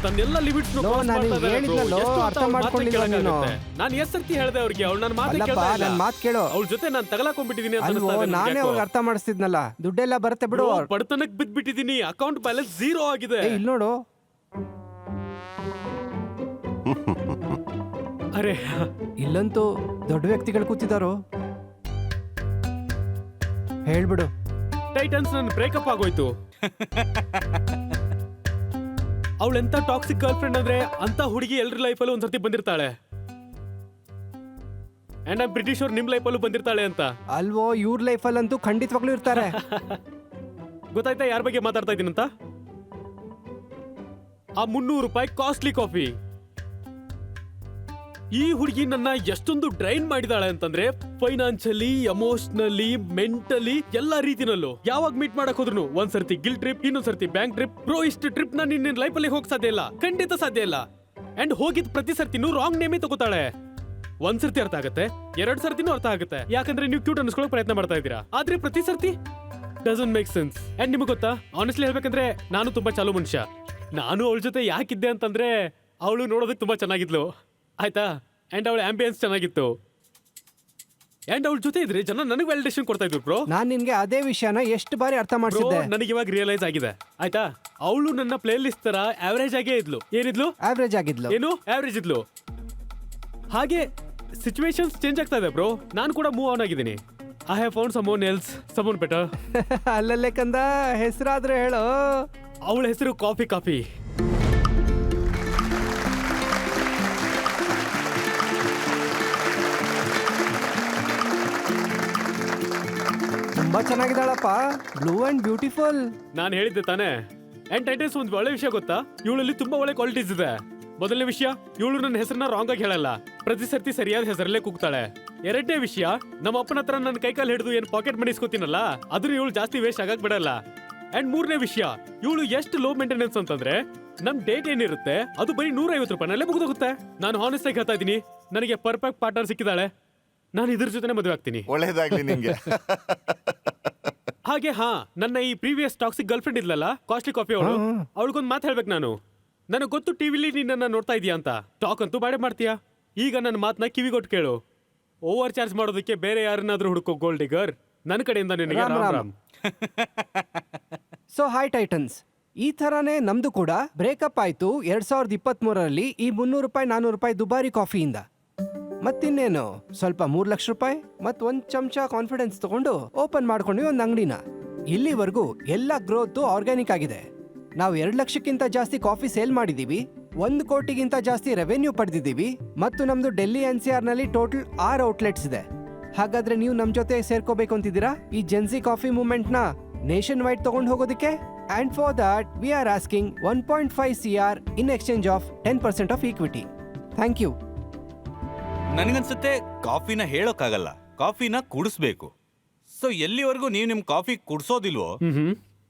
S7: ತನ್ನೆಲ್ಲ ಲಿಮಿಟ್ಸ್
S3: No, ನಾನು ಹೇಳಿದ್ನಲ್ಲೋ, ಅರ್ಥ ಮಾಡ್ಕೊಂಡಿಲ್ಲ ನೀನು.
S7: ನಾನು ಎಷ್ಟು ಸರ್ತಿ ಹೇಳ್ದೆ ಅವ್ರಿಗೆ, ಅವ್ಳು ನನ್ನ ಮಾತು
S3: ಅಲ್ಲಪ್ಪ, ನನ್ ಮಾತ್ ಕೇಳು.
S7: ಅವಳ ಜೊತೆ ನಾನು ತಗಲಾಕೊಂಡ್ಬಿಟ್ಟಿದೀನಿ ಅಂತ
S3: ಅಲ್ವೋ,
S7: ಅನಿಸ್ತಾ ಇದೆ
S3: ನಾನೇ
S7: ನನಗೆ
S3: ಅವ್ರಿಗೆ ಅರ್ಥ ಮಾಡಿಸ್ತಿದ್ನಲ್ಲ. ದುಡ್ಡೆಲ್ಲ ಬರುತ್ತೆ ಬಿಡು.
S7: ಯಾಕೋ. ಬಡತನಕ್ಕೆ ಬಿದ್ಬಿಟ್ಟಿದೀನಿ, ಅಕೌಂಟ್ ಬ್ಯಾಲೆನ್ಸ್ 0 ಆಗಿದೆ.
S3: ಏ, ಇಲ್ಲಿ ನೋಡು.
S7: ಅರೆ,
S3: ಇಲ್ಲಂತೂ ದೊಡ್ಡ ವ್ಯಕ್ತಿಗಳು ಕೂತಿದಾರೋ. ಹೇಳ್ಬಿಡು.
S7: ಟೈಟನ್ಸ್ ನನ್ನ ಬ್ರೇಕಪ್ ಆಗೋಯ್ತು. ಅವಳೆಂತ ಟಾಕ್ಸಿಕ್ ಗರ್ಲ್ ಫ್ರೆಂಡ್ ಅಂದ್ರೆ ಅಂತ ಹುಡುಗಿ ಎಲ್ರ ಲೈಫಲ್ಲೂ ಒಂದ್ಸರ್ತಿ ಬಂದಿರ್ತಾಳೆ. ಅಂಡ್ ಬ್ರಿಟಿಷ್ ಅವ್ರು ನಿಮ್ ಲೈಫಲ್ಲೂ ಬಂದಿರ್ತಾಳೆ ಅಂತ.
S3: ಅಲ್ವೋ, ಇವ್ರ ಲೈಫಲ್ಲಂತೂ ಖಂಡಿತವಾಗ್ಲೂ ಇರ್ತಾರೆ.
S7: ಗೊತ್ತಾಯ್ತಾ ಯಾರ ಬಗ್ಗೆ ಮಾತಾಡ್ತಾ ಇದ್ದೀನಂತ? ಆ 300 ರೂಪಾಯಿ ಕಾಸ್ಟ್ಲಿ ಕಾಫಿ. ಈ ಹುಡುಗಿ ನನ್ನ ಎಷ್ಟೊಂದು ಡ್ರೈನ್ ಮಾಡಿದಾಳೆ ಅಂತಂದ್ರೆ, ಫೈನಾನ್ಷಿಯಲಿ, ಎಮೋಷನಲಿ, ಮೆಂಟಲಿ, ಎಲ್ಲಾ ರೀತಿನಲ್ಲೂ. ಯಾವಾಗ ಮೀಟ್ ಮಾಡಕ್ ಹೋದ್ರು ಒಂದ್ಸರ್ತಿ ಗಿಲ್ ಟ್ರಿಪ್, ಇನ್ನೊಂದ್ಸರ್ತಿ ಬ್ಯಾಂಕ್ ಟ್ರಿಪ್. ಬ್ರೋ, ಇಷ್ಟು ಟ್ರಿಪ್ ನಾನು ನಿನ್ನ ಲೈಫ್ ಅಲ್ಲಿ ಹೋಗ್ ಸಾಧ್ಯ ಇಲ್ಲ, ಖಂಡಿತ ಸಾಧ್ಯ ಇಲ್ಲ. ಅಂಡ್ ಹೋಗಿದ್ ಪ್ರತಿ ಸರ್ತಿನೂ ರಾಂಗ್ ನೇಮೇ ತಗೋತಾಳೆ. ಒಂದ್ಸರ್ತಿ ಅರ್ಥ ಆಗುತ್ತೆ, 2 ಸರ್ತಿನೂ ಅರ್ಥ ಆಗುತ್ತೆ, ಯಾಕಂದ್ರೆ ನೀವು ಕ್ಯೂಟ್ ಅನ್ಸ್ಕೊಳ್ಳೋಕೆ ಪ್ರಯತ್ನ ಮಾಡ್ತಾ ಇದ್ದೀರಾ. ಆದ್ರೆ ಪ್ರತಿ ಸರ್ತಿ ಡಸಂಟ್ ಮೇಕ್ ಸೆನ್ಸ್. ಅಂಡ್ ನಿಮಗೆ ಗೊತ್ತಾ, ಆನೆಸ್ಟ್ಲಿ ಹೇಳ್ಬೇಕಂದ್ರೆ ನಾನು ತುಂಬಾ ಚಾಲು ಮನುಷ್ಯ. ನಾನು ಅವಳ ಜೊತೆ ಯಾಕಿದ್ದೆ ಅಂತಂದ್ರೆ, ಅವಳು ನೋಡೋದಕ್ಕೆ ತುಂಬಾ ಚೆನ್ನಾಗಿದ್ಲು, ಆಯ್ತಾ? ಅಂಡ್ ಅವಳ ಆಂಬಿಯನ್ಸ್ ಚೆನ್ನಾಗಿತ್ತು. ಅಂಡ್ ಅವಳ ಜೊತೆ ಇದ್ರೆ ಜನ ನನಗೆ ವ್ಯಾಲಿಡೇಷನ್ ಕೊಡ್ತಾ ಇದ್ರು. ಬ್ರೋ,
S3: ನಾನ್ ನಿನ್ಗೆ ಅದೇ ವಿಷಯನ ಎಷ್ಟು ಬಾರಿ ಅರ್ಥ ಮಾಡಿಸಿದ್ದೆ.
S7: ನನಗೆ ಇವಾಗ ರಿಯಲೈಸ್ ಆಗಿದೆ, ಆಯ್ತಾ? ಅವಳು ನನ್ನ ಪ್ಲೇ ಲಿಸ್ಟ್ ತರ ಆವರೇಜ್ ಆಗೇ ಇದ್ಲು. ಏನಿದ್ಲು?
S3: ಆವ್ರೇಜ್ ಆಗಿದ್ಲು.
S7: ಏನು ಆವರೇಜ್ ಇದ್ಲು. ಹಾಗೆ ಸಿಚುವೇಶನ್ಸ್ ಚೇಂಜ್ ಆಗ್ತಾ ಇದೆ ಬ್ರೋ. ನಾನು ಕೂಡ ಮೂವ್ ಆನ್ ಆಗಿದ್ದೀನಿ. I have found ಸಮೋನ್ else, ಸಮೋನ್ better.
S3: ಅಲ್ಲಲ್ಲೇ ಕಂದ, ಹೆಸರಾದ್ರೆ ಹೇಳು.
S7: ಅವಳ ಹೆಸರು ಕಾಫಿ.
S3: ತುಂಬಾ ಚೆನ್ನಾಗಿದ್ದಾಳಪ್ಪ, ಬ್ಲೂ ಅಂಡ್ ಬ್ಯೂಟಿಫುಲ್.
S7: ನಾನು ಹೇಳಿದ್ದೆ ತಾನೇ. ಅಂಡ್ ಟೈಟನ್ಸ್, ಒಂದು ಒಳ್ಳೆ ವಿಷಯ ಗೊತ್ತಾ? ಇವಳಲ್ಲಿ ತುಂಬಾ ಒಳ್ಳೆ ಕ್ವಾಲಿಟೀಸ್ ಇದೆ. ಮೊದಲನೇ ವಿಷಯ, ಇವಳು ನನ್ನ ಹೆಸರನ್ನ ರಾಂಗ್ ಆಗಿ ಹೇಳಲ್ಲ, ಪ್ರತಿ ಸರ್ತಿ ಸರಿಯಾದ ಹೆಸರಲ್ಲೇ ಕೂಗ್ತಾಳೆ. 2ನೇ ವಿಷಯ, ನಮ್ಮ ಅಪ್ಪನ ಹತ್ರ ನನ್ನ ಕೈಕಾಲು ಹಿಡಿದು ಏನ್ ಪಾಕೆಟ್ ಮನಿ ಇಸ್ಕೊತೀನಲ್ಲ, ಅದನ್ನ ಇವಳು ಜಾಸ್ತಿ ವೇಸ್ಟ್ ಆಗಕ್ ಬಿಡಲ್ಲ. ಅಂಡ್ ಮೂರನೇ ವಿಷಯ, ಇವಳು ಎಷ್ಟು ಲೋ ಮೇಂಟೆನೆನ್ಸ್ ಅಂತಂದ್ರೆ ನಮ್ ಡೇಟ್ ಏನಿರುತ್ತೆ ಅದು ಬರೀ 150 ರೂಪಾಯಿನಲ್ಲೇ ಮುಗಿದೋಗುತ್ತೆ. ನಾನು ಹಾನೆಸ್ಟ್ ಆಗಿ ಹೇಳ್ತಾ ಇದ್ದೀನಿ, ನನಗೆ ಪರ್ಫೆಕ್ಟ್ ಪಾರ್ಟ್ನರ್ ಸಿಕ್ಕಿದಾಳೆ. ನಾನು ಇದ್ರ ಜೊತೆ ಮದುವೆ ಆಗ್ತೀನಿ.
S5: ಒಳ್ಳೇದಾಗ್ಲಿ ನಿಂಗೆ.
S7: ಹಾಗೆ ನನ್ನ ಈ ಪ್ರೀವಿಯಸ್ ಟಾಕ್ಸಿಕ್ ಗರ್ಲ್ ಫ್ರೆಂಡ್ ಇದ್ಲಲ್ಲ, ಕಾಸ್ಟ್ಲಿ ಕಾಫಿ ಅವಳು, ಅವಳಿಗೊಂದು ಮಾತು ಹೇಳ್ಬೇಕು ನಾನು. ನನಗೆ ಗೊತ್ತು ಟಿವಿಲಿ ನೀನನ್ನ ನೋಡ್ತಾ ಇದೀಯ ಅಂತ, ಟಾಕ್ ಅಂತೂ ಬಾಡೆ ಮಾಡ್ತೀಯಾ. ಈಗ ನನ್ನ ಮಾತನ್ನ ಕಿವಿಗೊಟ್ಟು ಕೇಳು. ಓವರ್ ಚಾರ್ಜ್ ಮಾಡೋದಕ್ಕೆ ಬೇರೆ ಯಾರನ್ನಾದ್ರೂ ಹುಡುಕೋ ಗೋಲ್ಡ್ ಡಿಗರ್. ನನ್ನ ಕಡೆಯಿಂದ ನಿನಗೆ
S3: Ram
S7: Ram
S3: Ram.
S7: Ram.
S3: So hi Titans, ಈ ಥರನೇ ನಮ್ದು ಕೂಡ ಬ್ರೇಕಪ್ ಆಯ್ತು 2023ರಲ್ಲಿ ಈ 300 ರೂಪಾಯಿ 400 ರೂಪಾಯಿ ದುಬಾರಿ ಕಾಫಿಯಿಂದ. ಮತ್ತಿನ್ನೇನು ಸ್ವಲ್ಪ 3 ಲಕ್ಷ ರೂಪಾಯಿ ಮತ್ 1 ಚಮಚ ಕಾನ್ಫಿಡೆನ್ಸ್ ತಗೊಂಡು ಓಪನ್ ಮಾಡ್ಕೊಂಡ್ವಿ ಒಂದು ಅಂಗಡಿನ. ಇಲ್ಲಿವರೆಗೂ ಎಲ್ಲ ಗ್ರೋತ್ ಆರ್ಗ್ಯಾನಿಕ್ ಆಗಿದೆ. ನಾವು 2 ಲಕ್ಷಕ್ಕಿಂತ ಜಾಸ್ತಿ ಕಾಫಿ ಸೇಲ್ ಮಾಡಿದೀವಿ, 1 ಕೋಟಿಗಿಂತ ಜಾಸ್ತಿ ರೆವೆನ್ಯೂ ಪಡೆದಿದ್ದೀವಿ, ಮತ್ತು ನಮ್ದು ಡೆಲ್ಲಿ NCR ನಲ್ಲಿ ಟೋಟಲ್ 6 ಔಟ್ಲೆಟ್ಸ್ ಇದೆ. ಹಾಗಾದ್ರೆ ನೀವು ನಮ್ ಜೊತೆ ಸೇರ್ಕೋಬೇಕು ಅಂತಿದ್ದೀರಾ ಈ ಜೆನ್ಸಿ ಕಾಫಿ ಮೂವ್ಮೆಂಟ್ ನ ನೇಷನ್ ವೈಡ್ ತಗೊಂಡು ಹೋಗೋದಕ್ಕೆ? And for that we are asking 1.5 CR in exchange of 10% of equity. Thank you.
S1: ನನಗನ್ಸುತ್ತೆ ಕಾಫಿನ ಹೇಳೋಕ್ಕಾಗಲ್ಲ, ಕಾಫಿನ ಕುಡಿಸ್ಬೇಕು. ಸೊ ಎಲ್ಲಿವರೆಗೂ ನೀವು ನಿಮ್ ಕಾಫಿ ಕುಡ್ಸೋದಿಲ್ವೋ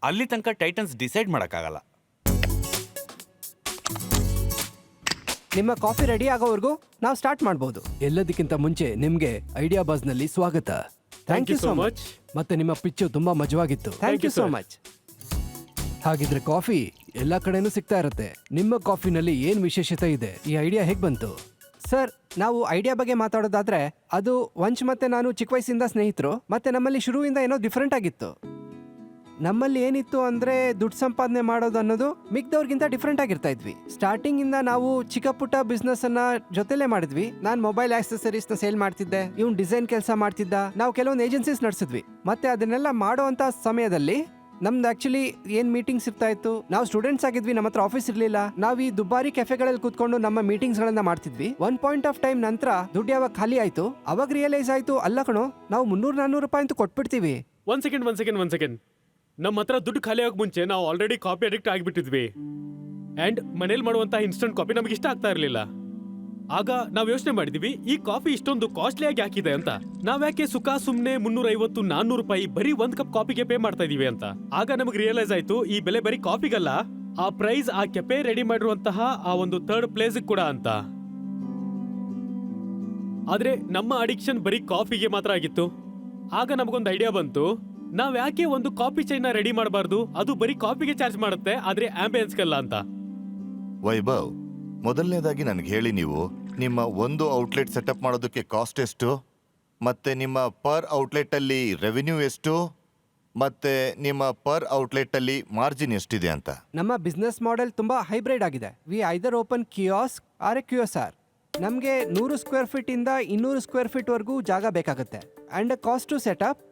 S1: ಅಲ್ಲಿ ತನಕ ಟೈಟನ್ಸ್ ಡಿಸೈಡ್ ಮಾಡಕ್ಕಾಗಲ್ಲ.
S3: ನಿಮ್ಮ ಕಾಫಿ ರೆಡಿ ಆಗೋವರೆಗೂ ನಾವು ಸ್ಟಾರ್ಟ್ ಮಾಡಬಹುದು. ಎಲ್ಲದಕ್ಕಿಂತ ಮುಂಚೆ ನಿಮ್ಗೆ ಐಡಿಯಾ ಬಸ್ ನಲ್ಲಿ ಸ್ವಾಗತ. Thank you so much. ಮತ್ತೆ ನಿಮ್ಮ ಪಿಚ್ಚು ತುಂಬಾ ಮಜವಾಗಿತ್ತು. Thank you so much. ಹಾಗಿದ್ರೆ ಕಾಫಿ ಎಲ್ಲಾ ಕಡೆನೂ ಸಿಗ್ತಾ ಇರುತ್ತೆ. ನಿಮ್ಮ ಕಾಫಿನಲ್ಲಿ ಏನ್ ವಿಶೇಷತೆ ಇದೆ? ಈ ಐಡಿಯಾ ಹೇಗ್ ಬಂತು? ಸರ್, ನಾವು ಐಡಿಯಾ ಬಗ್ಗೆ ಮಾತಾಡೋದಾದ್ರೆ ಅದು ವಂಚ್ ಮತ್ತೆ ನಾನು ಚಿಕ್ಕ ವಯಸ್ಸಿಂದ ಸ್ನೇಹಿತರು. ಮತ್ತೆ ನಮ್ಮಲ್ಲಿ ಶುರುವಿಂದ ಏನೋ ಡಿಫ್ರೆಂಟ್ ಆಗಿತ್ತು. ನಮ್ಮಲ್ಲಿ ಏನಿತ್ತು ಅಂದ್ರೆ ದುಡ್ಡು ಸಂಪಾದನೆ ಮಾಡೋದು ಅನ್ನೋದು ಮಿಕ್ದವ್ರಿಗಿಂತ ಡಿಫ್ರೆಂಟ್ ಆಗಿರ್ತಾ ಇದ್ವಿ. ಸ್ಟಾರ್ಟಿಂಗ್ ಇಂದ ನಾವು ಚಿಕ್ಕ ಪುಟ್ಟ ಬಿಸ್ನೆಸ್ ಅನ್ನ ಜೊತೆಲೆ ಮಾಡಿದ್ವಿ. ನಾನ್ ಮೊಬೈಲ್ ಆಕ್ಸೆಸರೀಸ್ ನ ಸೇಲ್ ಮಾಡ್ತಿದ್ದೆ, ಇವ್ನು ಡಿಸೈನ್ ಕೆಲಸ ಮಾಡ್ತಿದ್ದ, ನಾವು ಕೆಲವೊಂದು ಏಜೆನ್ಸೀಸ್ ನಡೆಸಿದ್ವಿ. ಮತ್ತೆ ಅದನ್ನೆಲ್ಲ ಮಾಡುವಂತ ಸಮಯದಲ್ಲಿ ನಮ್ದು ಆಕ್ಚುಲಿ ಏನ್ ಮೀಟಿಂಗ್ಸ್ ಇರ್ತಾ ಇತ್ತು, ನಾವು ಸ್ಟೂಡೆಂಟ್ಸ್ ಆಗಿದ್ವಿ, ನಮ್ಮ ಹತ್ರ ಆಫೀಸ್ ಇರ್ಲಿಲ್ಲ. ನಾವು ಈ ದುಬಾರಿ ಕೆಫೆಗಳಲ್ಲಿ ಕೂತ್ಕೊಂಡು ನಮ್ಮ ಮೀಟಿಂಗ್ಸ್ ಗಳನ್ನ ಮಾಡ್ತಿದ್ವಿ. 1 ಪಾಯಿಂಟ್ ಆಫ್ ಟೈಮ್ ನಂತರ ದುಡ್ಡು ಯಾವಾಗ ಖಾಲಿ ಆಯ್ತು ಅವಾಗ ರಿಯಲೈಸ್ ಆಯ್ತು, ಅಲ್ಲ ಕಣೋ, ನಾವು 300-400 ರೂಪಾಯಿ ಅಂತೂ ಕೊಟ್ಬಿಡ್ತೀವಿ.
S7: ಒಂದ್ ಸೆಕೆಂಡ್. ನಮ್ಮ ಹತ್ರ ದುಡ್ಡು ಖಾಲಿ ಆಗೋಕ್ ಮುಂಚೆ ನಾವು ಆಲ್ರೆಡಿ ಕಾಫಿ ಅಡಿಕ್ಟ್ ಆಗಿಬಿಟ್ಟಿದ್ವಿ. ಅಂಡ್ ಮನೇಲಿ ಮಾಡುವಂತ ಇನ್ಸ್ಟಂಟ್ ಕಾಫಿ ನಮ್ಗೆ ಇಷ್ಟ ಆಗ್ತಾ ಇರಲಿಲ್ಲ. ಆಗ ನಾವ್ ಯೋಚನೆ ಮಾಡಿದ್ವಿ, ಈ ಕಾಫಿ ಇಷ್ಟೊಂದು ಕಾಸ್ಟ್ಲಿ ಆಗಿ ಹಾಕಿದೆ ಅಂತ ನಾವ್ ಯಾಕೆ ಸುಖ ಸುಮ್ನೆ 350-400 ರೂಪಾಯಿ ಬರೀ 1 ಕಪ್ ಕಾಫಿಗೆ ಪೇ ಮಾಡ್ತಾ ಇದೀವಿ ಅಂತ. ಆಗ ನಮಗೆ ರಿಯಲೈಸ್ ಆಯ್ತು, ಈ ಬೆಲೆ ಬರೀ ಕಾಫಿಗಲ್ಲ, ಆ ಪ್ರೈಸ್ ಆ ಕೆಫೆ ರೆಡಿ ಮಾಡಿರುವಂತಹ ಆ ಒಂದು 3rd ಪ್ಲೇಸ್ ಕೂಡ ಅಂತ. ಆದ್ರೆ ನಮ್ಮ ಅಡಿಕ್ಷನ್ ಬರೀ ಕಾಫಿಗೆ ಮಾತ್ರ ಆಗಿತ್ತು. ಆಗ ನಮಗೊಂದು ಐಡಿಯಾ ಬಂತು, ನಾವ್ ಯಾಕೆ ಒಂದು ಕಾಫಿ ಚೈನ್ ರೆಡಿ ಮಾಡಬಾರ್ದು, ಅದು ಬರೀ ಕಾಫಿಗೆ ಚಾರ್ಜ್ ಮಾಡುತ್ತೆ ಆದ್ರೆ ಆಂಬಿಯನ್ಸ್ಗಲ್ಲ ಅಂತ.
S5: ವೈಭವ್, ಮೊದಲನೇದಾಗಿ ನನಗೆ ಹೇಳಿ, ನೀವು ನಿಮ್ಮ ಒಂದು ಔಟ್ಲೆಟ್ ಸೆಟಪ್ ಮಾಡೋದಕ್ಕೆ ಕಾಸ್ಟ್ ಎಷ್ಟು, ಮತ್ತೆ ನಿಮ್ಮ ಪರ್ ಔಟ್ಲೆಟ್ ಅಲ್ಲಿ ರೆವೆನ್ಯೂ ಎಷ್ಟು, ಮತ್ತೆ ನಿಮ್ಮ ಪರ್ ಔಟ್ಲೆಟ್ ಅಲ್ಲಿ ಮಾರ್ಜಿನ್ ಎಷ್ಟಿದೆ ಅಂತ?
S3: ನಮ್ಮ ಬಿಸ್ನೆಸ್ ಮಾಡೆಲ್ ತುಂಬಾ ಹೈಬ್ರಿಡ್ ಆಗಿದೆ. We either open kiosk or a QSR. ನಮಗೆ 100 ಸ್ಕ್ವೇರ್ ಫೀಟ್ ಇಂದ 200 ಸ್ಕ್ವೇರ್ ಫೀಟ್ ವರೆಗೂ ಜಾಗ ಬೇಕಾಗುತ್ತೆ. And cost to setup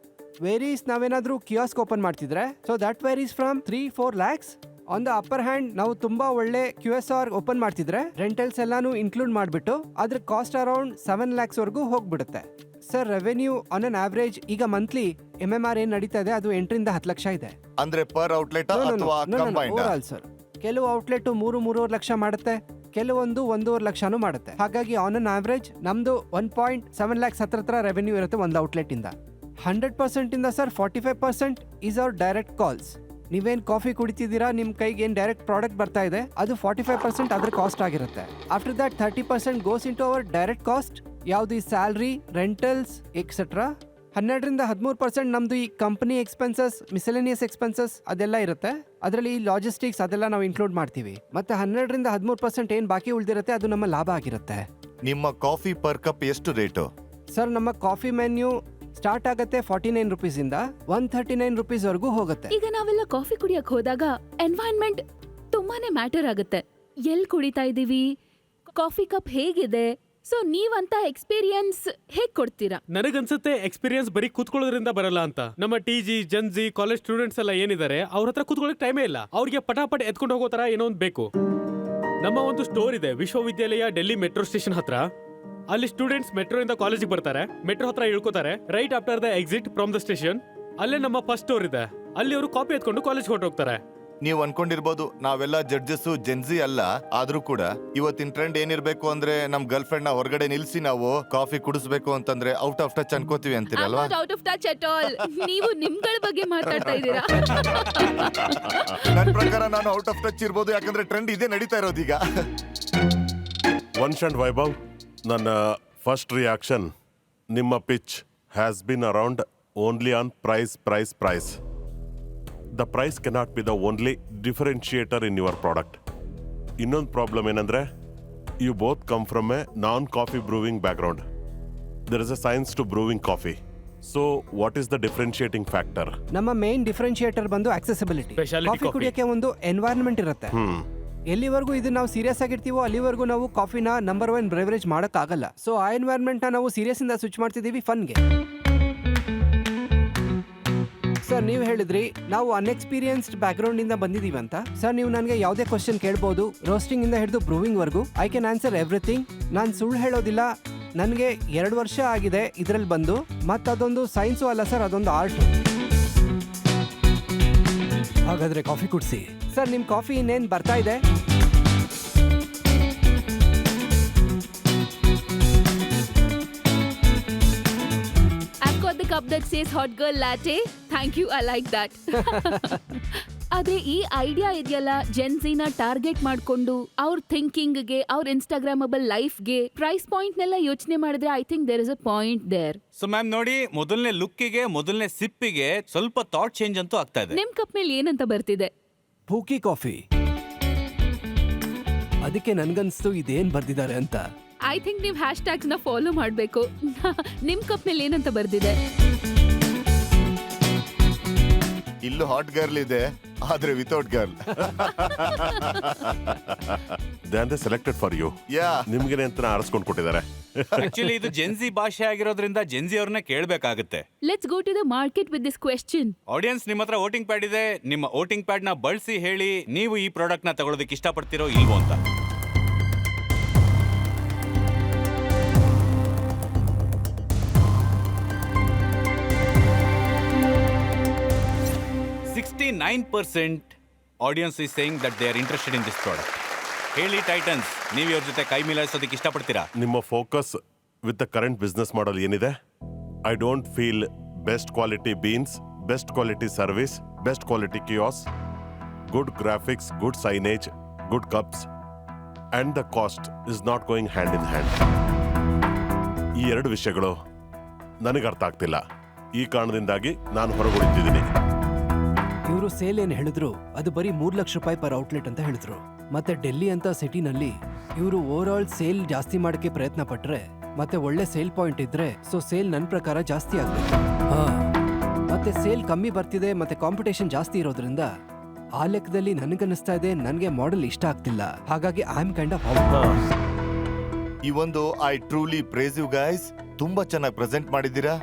S3: varies. ನಾವೇನಾದ್ರೂ ಕಿಯಾಸ್ಕ್ ಓಪನ್ ಮಾಡ್ತಿದ್ರೆ so that varies from 3-4 lakhs. On the upper hand ನಾವು ತುಂಬಾ ಒಳ್ಳೆ QSR ಓಪನ್ ಮಾಡ್ತಿದ್ರೆ ರೆಂಟಲ್ಸ್ ಎಲ್ಲಾನು ಇನ್ಕ್ಲೂಡ್ ಮಾಡಿಬಿಟ್ಟು ಅದ್ರ ಕಾಸ್ಟ್ ಅರೌಂಡ್ 7 lakhs ವರೆಗೂ ಹೋಗ್ಬಿಡುತ್ತೆ. Sir, revenue on an average ಈಗ ಮಂತ್ಲಿ MMR ಏನ್ ನಡೀತಾ ಇದೆ ಅದು 8ರಿಂದ 10 ಲಕ್ಷ ಇದೆ.
S5: ಅಂದ್ರೆ ಪರ್ ಔಟ್ಲೆಟ್ ಅಥವಾ ಕಂಬೈನ್ಡ್?
S3: ಓವರಾಲ್ ಸರ್, ಕೆಲವು ಔಟ್ಲೆಟ್ 3-3.5 ಲಕ್ಷ ಮಾಡುತ್ತೆ, ಕೆಲವೊಂದು 1.5 ಲಕ್ಷನೂ ಮಾಡುತ್ತೆ. ಹಾಗಾಗಿ ಆನ್ ಅನ್ ಆವರೇಜ್ ನಮ್ದು 1.7 lakhs ಹತ್ರ ರೆವೆನ್ಯೂ ಇರುತ್ತೆ ಒಂದು ಔಟ್ಲೆಟ್ ಇಂದ. 100% ಇಂದ sir 45% is our direct calls. ನೀವೇನ್ ಕಾಫಿ ಕುಡಿತಿದ್ದೀರಾ, ನಿಮ್ ಕೈಗೆ ಏನ್ ಡೈರೆಕ್ಟ್ ಪ್ರಾಡಕ್ಟ್ ಬರ್ತಾ ಇದೆ ಅದು 45% ಅದ್ರ ಕಾಸ್ಟ್ ಆಗಿರುತ್ತೆ. After that 30% goes into our direct cost, ಯಾವ್ದು ಈ ಸ್ಯಾಲರಿ, ರೆಂಟಲ್ಸ್ ಎಕ್ಸೆಟ್ರಾ. 12ರಿಂದ 13% ನಮ್ದು ಈ ಕಂಪನಿ ಎಕ್ಸ್ಪೆನ್ಸಸ್, ಮಿಸೆಲೇನಿಯಸ್ ಎಕ್ಸ್ಪೆನ್ಸಸ್ ಅದೆಲ್ಲ ಇರುತ್ತೆ. ಅದರಲ್ಲಿ ಲಾಜಿಸ್ಟಿಕ್ಸ್ ಅದೆಲ್ಲ ನಾವು ಇನ್ಕ್ಲೂಡ್ ಮಾಡ್ತೀವಿ. ಮತ್ತೆ 12ರಿಂದ 13% ಏನ್ ಬಾಕಿ ಉಳಿದಿರುತ್ತೆ ಅದು ನಮ್ಮ ಲಾಭ ಆಗಿರುತ್ತೆ.
S5: ನಿಮ್ಮ ಕಾಫಿ ಪರ್ ಕಪ್ ಎಷ್ಟು ರೇಟು?
S3: ಸರ್, ನಮ್ಮ ಕಾಫಿ ಮೆನ್ಯೂ ಸ್ಟಾರ್ಟ್ ಆಗುತ್ತೆ 49 rupees ಇಂದ 139 rupees ವರೆಗೂ ಹೋಗುತ್ತೆ.
S4: ಈಗ ನಾವೆಲ್ಲ ಕಾಫಿ ಕುಡಿಯಕ್ ಹೋದಾಗ ಎನ್ವೈರನ್ಮೆಂಟ್ ತುಂಬಾನೇ ಮ್ಯಾಟರ್ ಆಗುತ್ತೆ. ಎಲ್ ಕುಡಿತಾ ಇದೀವಿ, ಕಾಫಿ ಕಪ್ ಹೇಗಿದೆ, ಸೊ ನೀವಂತ ಎಕ್ಸ್ಪೀರಿಯನ್ಸ್ ಹೇಗ್ ಕೊಡ್ತೀರಾ?
S7: ನನಗನ್ಸುತ್ತೆ ಎಕ್ಸ್ಪೀರಿಯನ್ಸ್ ಬರೀ ಕೂತ್ಕೊಳ್ಳೋದ್ರಿಂದ ಬರಲ್ಲ ಅಂತ. ನಮ್ಮ TG, ಜನ್ಜಿ, ಕಾಲೇಜ್ ಸ್ಟೂಡೆಂಟ್ಸ್ ಎಲ್ಲ ಏನಿದ್ದಾರೆ ಅವ್ರ ಹತ್ರ ಕೂತ್ಕೊಳ್ಳೋಕೆ ಟೈಮೇ ಇಲ್ಲ. ಅವ್ರಿಗೆ ಪಟಾಪಟ್ ಎತ್ಕೊಂಡು ಹೋಗೋ ತರ ಏನೋ ಒಂದು ಬೇಕು. ನಮ್ಮ ಒಂದು ಸ್ಟೋರ್ ಇದೆ ವಿಶ್ವವಿದ್ಯಾಲಯ ಡೆಲ್ಲಿ ಮೆಟ್ರೋ ಸ್ಟೇಷನ್ ಹತ್ರ. ಅಲ್ಲಿ ಸ್ಟೂಡೆಂಟ್ಸ್ ಮೆಟ್ರೋ ಇಂದ ಕಾಲೇಜಿಗೆ ಬರ್ತಾರೆ, ಮೆಟ್ರೋ ಹತ್ರ ಇಳ್ಕೋತಾರೆ, right after the exit from the station. ಅಲ್ಲೇ ನಮ್ಮ ಫಸ್ಟ್ ಸ್ಟೋರ್ ಇದೆ, ಅಲ್ಲಿ ಅವರು ಕಾಪಿ ಎತ್ಕೊಂಡು ಕಾಲೇಜ್ ಹೊರಟೋಗ್ತಾರೆ.
S5: ನೀವು ಅನ್ಕೊಂಡಿರ್ಬೋದು ನಾವೆಲ್ಲ ಜಡ್ಜಸ್ ಜೆನ್ಸಿ ಅಲ್ಲ, ಆದ್ರೂ ಕೂಡ ಇವತ್ತಿನ ಟ್ರೆಂಡ್ ಏನಿರ್ಬೇಕು ಅಂದ್ರೆ ನಮ್ ಗರ್ಲ್ ಫ್ರೆಂಡ್ ನ ಹೊರಗಡೆ ನಿಲ್ಸಿ ನಾವು ಕಾಫಿ ಕುಡಿಸ್ಬೇಕು ಅಂತಂದ್ರೆ ಔಟ್ ಆಫ್ ಟಚ್ ಅನ್ಕೋತೀವಿ ಅಂತೀರಲ್ವಾ?
S4: Out of touch at all. ನೀವು ನಿಮ್ಗಳ ಬಗ್ಗೆ ಮಾತಾಡ್ತಾ ಇದ್ದೀರಾ.
S5: ನನ್ ಪ್ರಕಾರ ನಾನು ಔಟ್ ಆಫ್ ಟಚ್ ಇರ್ಬೋದು, ಯಾಕಂದ್ರೆ ಟ್ರೆಂಡ್ ಇದೇ ನಡೀತಾ ಇರೋದೀಗ.
S2: ವಂಶ್ ಅಂಡ್ ವೈಭವ್, ನನ್ನ ಫಸ್ಟ್ ರಿಯಾಕ್ಷನ್, ನಿಮ್ಮ pitch has been around only on price. The price cannot be the only differentiator in your product. ಇನ್ನೊಂದು ಪ್ರಾಬ್ಲಮ್ ಏನಂದ್ರೆ, you both come from a non coffee brewing background. There is a science to brewing coffee. So what is the differentiating factor?
S3: ನಮ್ಮ main differentiator ಬಂದು accessibility.
S7: Specialty
S3: coffee
S7: coffee.
S3: ಕುಡಿಯೋಕೆ ಒಂದು environment ಇರುತ್ತೆ. ಎಲ್ಲಿವರೆಗೂ ಇದು ನಾವು ಸೀರಿಯಸ್ ಆಗಿರ್ತೀವೋ ಅಲ್ಲಿವರೆಗೂ ನಾವು ಕಾಫಿನ ನಂಬರ್ 1 ಬ್ರೆವರೇಜ್ ಮಾಡೋಕ್ಕಾಗಲ್ಲ. ಸೊ ಆ ಎನ್ವೈರನ್ಮೆಂಟ್ ನಾವು ಸೀರಿಯಸ್ ಇಂದ ಸ್ವಿಚ್ ಮಾಡ್ತಿದ್ದೀವಿ ಫನ್ಗೆ. ಸರ್, ನೀವು ಹೇಳಿದ್ರಿ ನಾವು ಅನ್ಎಕ್ಸ್ಪೀರಿಯನ್ಸ್ಡ್ ಬ್ಯಾಕ್ಗ್ರೌಂಡ್ ಇಂದ ಬಂದಿದೀವಿ ಅಂತ. ಸರ್, ನೀವು ನನಗೆ ಯಾವುದೇ ಕ್ವಶನ್ ಕೇಳ್ಬೋದು, ರೋಸ್ಟಿಂಗ್ ಇಂದ ಹಿಡಿದು ಬ್ರೂವಿಂಗ್ ವರ್ಗೂ. I can answer everything. ನಾನು ಸುಳ್ಳು ಹೇಳೋದಿಲ್ಲ. ನನಗೆ 2 ವರ್ಷ ಆಗಿದೆ ಇದರಲ್ಲಿ ಬಂದು. ಮತ್ತು ಅದೊಂದು ಸೈನ್ಸು ಅಲ್ಲ ಸರ್, ಅದೊಂದು ಆರ್ಟ್. ಹಾಗಾದ್ರೆ ಕಾಫಿ ಕುಡಿಸಿ. ಸರ್, ನಿಮ್ಮ ಕಾಫಿ ಇನ್ನೇನು ಬರ್ತಾ ಇದೆ?
S4: I've got the cup that says hot girl latte. Thank you, I like that. ಆದ್ರೆ ಈ ಐಡಿಯಾ ಇದೆಯಲ್ಲ, ಜೆನ್ಸಿನ ಟಾರ್ಗೆಟ್ ಮಾಡ್ಕೊಂಡು ಅವ್ರ ಥಿಂಕಿಂಗ್ಗೆ, ಅವ್ರ ಇನ್ಸ್ಟಾಗ್ರಾಮಬಲ್ ಲೈಫ್ಗೆ ಪ್ರೈಸ್ ಪಾಯಿಂಟ್ ನೆಲ್ಲ ಯೋಚನೆ ಮಾಡಿದ್ರೆ I think there is a point there.
S1: So ma'am ನೋಡಿ, ಮೊದಲನೇ ಲುಕ್ಕಿಗೆ, ಮೊದಲನೇ ಸಿಪ್ಪಿಗೆ ಸ್ವಲ್ಪ ಥಾಟ್ ಚೇಂಜ್ ಅಂತೂ ಆಗ್ತಾ ಇದೆ.
S4: ನಿಮ್ ಕಪ್ ಮೇಲೆ ಏನಂತ ಬರ್ತಿದೆ?
S3: ಭೂಕಿ ಕಾಫಿ. ಅದಕ್ಕೆ ನನ್ಗನ್ಸ್ತು ಇದೇನ್ ಬರ್ದಿದ್ದಾರೆ ಅಂತ.
S4: ಐ ಥಿಂಕ್ ನೀವು ಹ್ಯಾಶ್ ಟ್ಯಾಗ್ಸ್ ನ ಫಾಲೋ ಮಾಡ್ಬೇಕು. ನಿಮ್ ಕಪ್ ಮೇಲೆ ಏನಂತ ಬರ್ದಿದೆ?
S5: ಇಲ್ಲೂ ಹಾಟ್ ಗರ್ಲ್ ಇದೆ, ಆದ್ರೆ without girl.
S2: They selected for you.
S5: Yeah,
S2: ನಿಮ್ಗೆ ಅಂತ ಆರಿಸ್ಕೊಂಡು ಕೊಟ್ಟಿದ್ದಾರೆ.
S1: ಆಕ್ಚುಲಿ ಇದು ಜೆನ್ಸಿ ಭಾಷೆ ಆಗಿರೋದ್ರಿಂದ ಜೆನ್ಸಿ ಅವ್ರನ್ನ ಕೇಳಬೇಕಾಗುತ್ತೆ.
S4: Let's go to the market with this question.
S1: Audience, ನಿಮ್ಮ ಹತ್ರ ವೋಟಿಂಗ್ ಪ್ಯಾಡ್ ಇದೆ. ನಿಮ್ಮ ವೋಟಿಂಗ್ ಪ್ಯಾಡ್ ನ ಬಳಸಿ ಹೇಳಿ, ನೀವು ಈ ಪ್ರಾಡಕ್ಟ್ ನ ತಗೊಳ್ಳೋದಕ್ಕೆ ಇಷ್ಟಪಡ್ತಿರೋ ಇಲ್ವೋ ಅಂತ. Audience is saying that they are interested in this product. ಹೇಳಿ ಟೈಟನ್ಸ್, ನೀವು ಇವ್ರ ಜೊತೆ ಕೈ ಮಿಲಾಯಿಸೋದಕ್ಕೆ ಇಷ್ಟಪಡ್ತೀರಾ?
S2: ನಿಮ್ಮ focus with the current business model ಏನಿದೆ, I don't feel best quality beans, best quality service, best quality kiosks, good graphics, good signage, good cups and the cost is not going hand in hand. ಈ 2 ವಿಷಯಗಳು ನನಗೆ ಅರ್ಥ ಆಗ್ತಿಲ್ಲ. ಈ ಕಾರಣದಿಂದಾಗಿ ನಾನು ಹೊರಗುಳಿತಿದ್ದೀನಿ.
S3: ಇವರು ಸೇಲ್ ಏನ್ ಹೇಳಿದ್ರು ಅದು ಬರೀ 3 ಲಕ್ಷ ರೂಪಾಯಿ ಪರ್ ಔಟ್ಲೆಟ್ ಅಂತ ಹೇಳಿದ್ರು. ಮತ್ತೆ ಡೆಲ್ಲಿ ಅಂತ ಸಿಟಿನಲ್ಲಿ ಇವರು ಓವರ್ ಆಲ್ ಸೇಲ್ ಜಾಸ್ತಿ ಮಾಡಕ್ಕೆ ಪ್ರಯತ್ನ ಪಟ್ರೆ, ಮತ್ತೆ ಒಳ್ಳೆ ಸೇಲ್ ಪಾಯಿಂಟ್ ಇದ್ರೆ, ಸೊ ಸೇಲ್ ನನ್ನ ಪ್ರಕಾರ ಜಾಸ್ತಿ ಆಗ್ಬೇಕು. ಮತ್ತೆ ಸೇಲ್ ಕಮ್ಮಿ ಬರ್ತಿದೆ, ಮತ್ತೆ ಕಾಂಪಿಟೇಷನ್ ಜಾಸ್ತಿ ಇರೋದ್ರಿಂದ ಆ ಲೆಕ್ಕದಲ್ಲಿ ನನಗನ್ನಿಸ್ತಾ ಇದೆ ನನಗೆ ಮಾಡೆಲ್ ಇಷ್ಟ ಆಗ್ತಿಲ್ಲ. ಹಾಗಾಗಿ I am kind of out.
S5: ಈ ಒಂದು I truly praise you guys. ತುಂಬಾ ಚೆನ್ನಾಗಿ ಪ್ರೆಸೆಂಟ್ ಮಾಡಿದ್ದೀರಾ.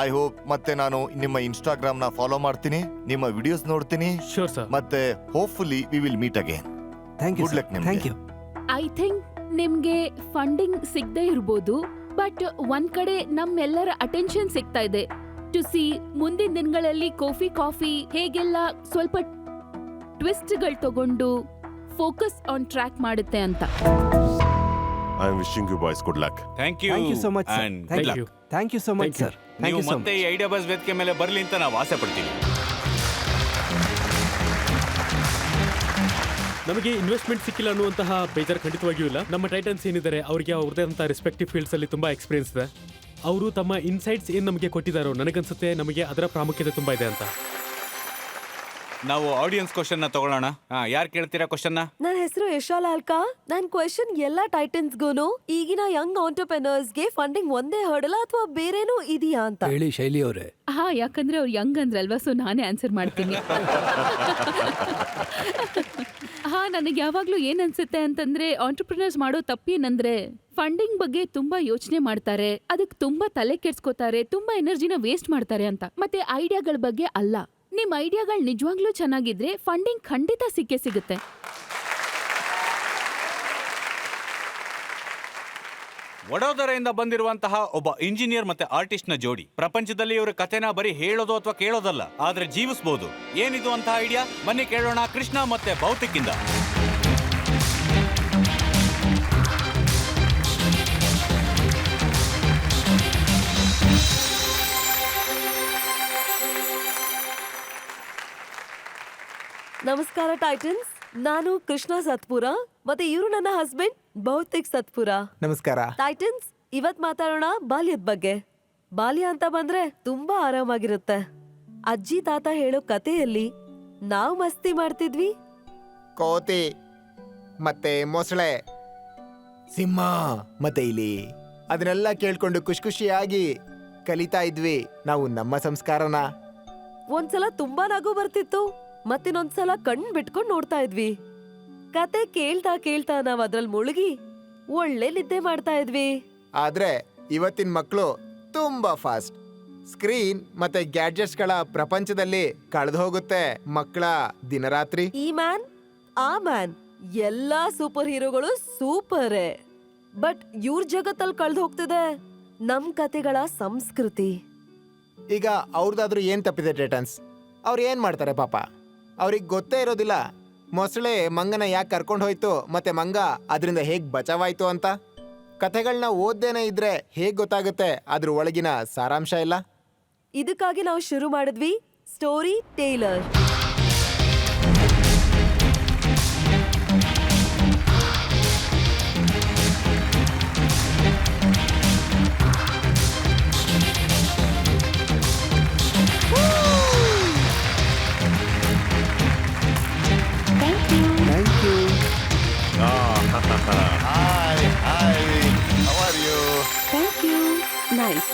S5: ಐ ಹೋಪ್ ಮತ್ತೆ ನಾನು ನಿಮ್ಮ ಇನ್ಸ್ಟಾಗ್ರಾಮ್ ನ ಫಾಲೋ ಮಾಡ್ತೀನಿ, ನಿಮ್ಮ ವಿಡಿಯೋಸ್ ನೋಡ್ತೀನಿ.
S7: Sure sir.
S5: ಮತ್ತೆ hopefully we will meet again.
S3: Thank you.
S5: Good luck ನಿಮ್ಗೆ.
S3: Thank you.
S4: ಐ ಥಿಂಕ್ ನಿಮ್ಗೆ ಫಂಡಿಂಗ್ ಸಿಗದೆ ಇರ್ಬೋದು, ಬಟ್ ಒಂದ್ ಕಡೆ ನಮ್ಮೆಲ್ಲರ ಅಟೆನ್ಷನ್ ಸಿಗ್ತಾ ಇದೆ ಟು ಸಿ ಮುಂದಿನ ದಿನಗಳಲ್ಲಿ ಕಾಫಿ ಹೇಗೆಲ್ಲ ಸ್ವಲ್ಪ ಟ್ವಿಸ್ಟ್ಗಳು ತಗೊಂಡು ಫೋಕಸ್ ಆನ್ ಟ್ರ್ಯಾಕ್ ಮಾಡುತ್ತೆ ಅಂತ.
S2: I am wishing you boys good luck.
S1: Thank you
S3: thank you so much sir.
S1: and
S3: thank
S1: good
S3: you.
S1: luck.
S3: Thank you so much sir. Thank
S1: ನೀವು
S3: you so
S1: ಮತ್ತೆ
S3: much.
S1: ಈ idea ಬಸ್ ವೇದಿಕೆ ಮೇಲೆ ಬರಲಿ ಅಂತ ನಾವು ಆಸೆ ಪಡ್ತೀವಿ.
S7: ನಮಗೆ ಇನ್ವೆಸ್ಟ್ಮೆಂಟ್ ಸಿಕ್ಕಿಲ್ಲ ಅನ್ನುವಂತಹ ಬೇಜಾರು ಖಂಡಿತವಾಗಿಯೂ ಇಲ್ಲ. ನಮ್ಮ ಟೈಟನ್ಸ್ ಏನಿದ್ದಾರೆ ಅವರಿಗೆ ಅವ್ರದೇ ಅಂತ ರೆಸ್ಪೆಕ್ಟಿವ್ ಫೀಲ್ಡ್ಸ್ ಅಲ್ಲಿ ತುಂಬಾ ಎಕ್ಸ್ಪೀರಿಯನ್ಸ್ ಇದೆ. ಅವರು ತಮ್ಮ ಇನ್ಸೈಟ್ಸ್ ಏನ್ ನಮಗೆ ಕೊಟ್ಟಿದ್ದಾರೋ ನನಗನ್ಸುತ್ತೆ ನಮಗೆ ಅದರ ಪ್ರಾಮುಖ್ಯತೆ ತುಂಬಾ ಇದೆ ಅಂತ.
S1: ನಾವು ಆಡಿಯನ್ಸ್ ಕ್ವಶನ್ ನ ತಗೊಳ್ಳೋಣ. ಯಾರು ಕೇಳ್ತೀರಾ ಕ್ವಶನ್ ನ?
S8: ನನ್ನ ಹೆಸರು ಯಶಾ ಲಾಲ್ಕಾ. ನನ್ನ ಕ್ವೆಶನ್ ಎಲ್ಲಾ ಟೈಟನ್ಸ್ಗೂನು, ಈಗಿನ ಯಂಗ್ ಆಂಟರ್ಪ್ರೆನರ್ಸ್ಗೆ ಫಂಡಿಂಗ್ ಒಂದೇ ಹರ್ಡಲ ಅಥವಾ ಬೇರೇನೂ ಇದೆಯಾ ಅಂತ.
S3: ಹೇಳಿ ಶೈಲಿ ಅವರೇ.
S4: ಯಾಕಂದ್ರೆ ಅವ್ರು ಯಂಗ್ ಅಂದ್ರಲ್ವಾ, ಸೊ ನಾನೇ ಆನ್ಸರ್ ಮಾಡ್ತೀನಿ. ನನಗೆ ಯಾವಾಗ್ಲೂ ಏನ್ ಅನ್ಸುತ್ತೆ ಅಂತಂದ್ರೆ, ಆಂಟರ್ಪ್ರಿನರ್ಸ್ ಮಾಡೋ ತಪ್ಪೇನಂದ್ರೆ ಫಂಡಿಂಗ್ ಬಗ್ಗೆ ತುಂಬಾ ಯೋಚನೆ ಮಾಡ್ತಾರೆ, ಅದಕ್ಕೆ ತುಂಬಾ ತಲೆ ಕೆಡ್ಸ್ಕೋತಾರೆ, ತುಂಬಾ ಎನರ್ಜಿನ ವೇಸ್ಟ್ ಮಾಡ್ತಾರೆ ಅಂತ. ಮತ್ತೆ ಐಡಿಯಾಗಳ ಬಗ್ಗೆ ಅಲ್ಲ. ನಿಮ್ ಐಡಿಯಾಗಳು ನಿಜವಾಗ್ಲೂ ಚೆನ್ನಾಗಿದ್ರೆ ಫಂಡಿಂಗ್ ಖಂಡಿತ ಸಿಗುತ್ತೆ.
S1: ವಡೋದರೆಯಿಂದ ಬಂದಿರುವಂತಹ ಒಬ್ಬ ಇಂಜಿನಿಯರ್ ಮತ್ತೆ ಆರ್ಟಿಸ್ಟ್ ನ ಜೋಡಿ. ಪ್ರಪಂಚದಲ್ಲಿ ಇವ್ರ ಕಥೆನ ಬರೀ ಹೇಳೋದು ಅಥವಾ ಕೇಳೋದಲ್ಲ, ಆದ್ರೆ ಜೀವಿಸಬಹುದು. ಏನಿದು ಅಂತ ಐಡಿಯಾ? ಬನ್ನಿ ಕೇಳೋಣ ಕೃಷ್ಣ ಮತ್ತೆ ಭೌತಿಕಿಂದ.
S8: ನಮಸ್ಕಾರ ಟೈಟನ್ಸ್, ನಾನು ಕೃಷ್ಣ ಸತ್ಪುರ ಮತ್ತೆ ಇವರು ನನ್ನ ಹಸ್ಬೆಂಡ್ ಭೌತಿಕ್ ಸತ್ಪುರ.
S6: ನಮಸ್ಕಾರ.
S8: ಟೈಟನ್ಸ್, ಇವತ್ ಮಾತಾಡೋಣ ಬಾಲ್ಯದ ಬಗ್ಗೆ. ಬಾಲ್ಯ ಅಂತ ಬಂದ್ರೆ ತುಂಬಾ ಆರಾಮಾಗಿರುತ್ತೆ. ಅಜ್ಜಿ ತಾತ ಹೇಳೋ ಕಥೆಯಲ್ಲಿ ನಾವು ಮಸ್ತಿ ಮಾಡ್ತಿದ್ವಿ.
S6: ಕೋತಿ ಮತ್ತೆ ಮೊಸಳೆ, ಸಿಂಹ ಮತ್ತೆ ಇಲಿ, ಅದನ್ನೆಲ್ಲ ಕೇಳ್ಕೊಂಡು ಖುಷಿ ಖುಷಿಯಾಗಿ ಕಲಿತಾ ಇದ್ವಿ ನಾವು ನಮ್ಮ ಸಂಸ್ಕಾರನ.
S8: ಒಂದ್ಸಲ ತುಂಬಾ ನಗು ಬರ್ತಿತ್ತು, ಮತ್ತಿನ್ನೊಂದ್ಸಲ ಕಣ್ ಬಿಟ್ಕೊಂಡ್ ನೋಡ್ತಾ ಇದ್ವಿ. ಕತೆ ಕೇಳ್ತಾ ಕೇಳ್ತಾ ನಾವ್ ಅದ್ರಲ್ಲಿ ಮುಳುಗಿ ಒಳ್ಳೆ ನಿದ್ದೆ ಮಾಡ್ತಾ ಇದ್ವಿ.
S6: ಆದ್ರೆ ಇವತ್ತಿನ ಮಕ್ಕಳು ತುಂಬಾ ಫಾಸ್ಟ್. ಸ್ಕ್ರೀನ್ ಮತ್ತೆ ಗ್ಯಾಡ್ಜೆಟ್ಸ್ಗಳ ಪ್ರಪಂಚದಲ್ಲಿ ಕಳೆದು ಹೋಗುತ್ತೆ ಮಕ್ಕಳ ದಿನರಾತ್ರಿ.
S8: ಈ ಮ್ಯಾನ್ ಆ ಮ್ಯಾನ್ ಎಲ್ಲಾ ಸೂಪರ್ ಹೀರೋಗಳು ಸೂಪರೇ, ಬಟ್ ಇವ್ರ ಜಗತ್ತಲ್ಲಿ ಕಳ್ದು ಹೋಗ್ತಿದೆ ನಮ್ ಕತೆಗಳ ಸಂಸ್ಕೃತಿ.
S6: ಈಗ ಅವ್ರದ್ದಾದ್ರೂ ಏನ್ ತಪ್ಪಿದೆ ಟೈಟನ್ಸ್? ಅವ್ರು ಏನ್ ಮಾಡ್ತಾರೆ ಪಾಪ? ಅವ್ರಿಗೆ ಗೊತ್ತೇ ಇರೋದಿಲ್ಲ ಮೊಸಳೆ ಮಂಗನ ಯಾಕೆ ಕರ್ಕೊಂಡು ಹೋಯ್ತು ಮತ್ತೆ ಮಂಗ ಅದರಿಂದ ಹೇಗ್ ಬಚಾವಾಯ್ತು ಅಂತ. ಕಥೆಗಳನ್ನ ಓದ್ದೇನೆ ಇದ್ರೆ ಹೇಗ್ ಗೊತ್ತಾಗುತ್ತೆ ಅದ್ರ ಒಳಗಿನ ಸಾರಾಂಶ ಇಲ್ಲ?
S8: ಇದಕ್ಕಾಗಿ ನಾವು ಶುರು ಮಾಡಿದ್ವಿ story tailor.
S5: Hi hi, how are you?
S4: Thank you. Nice.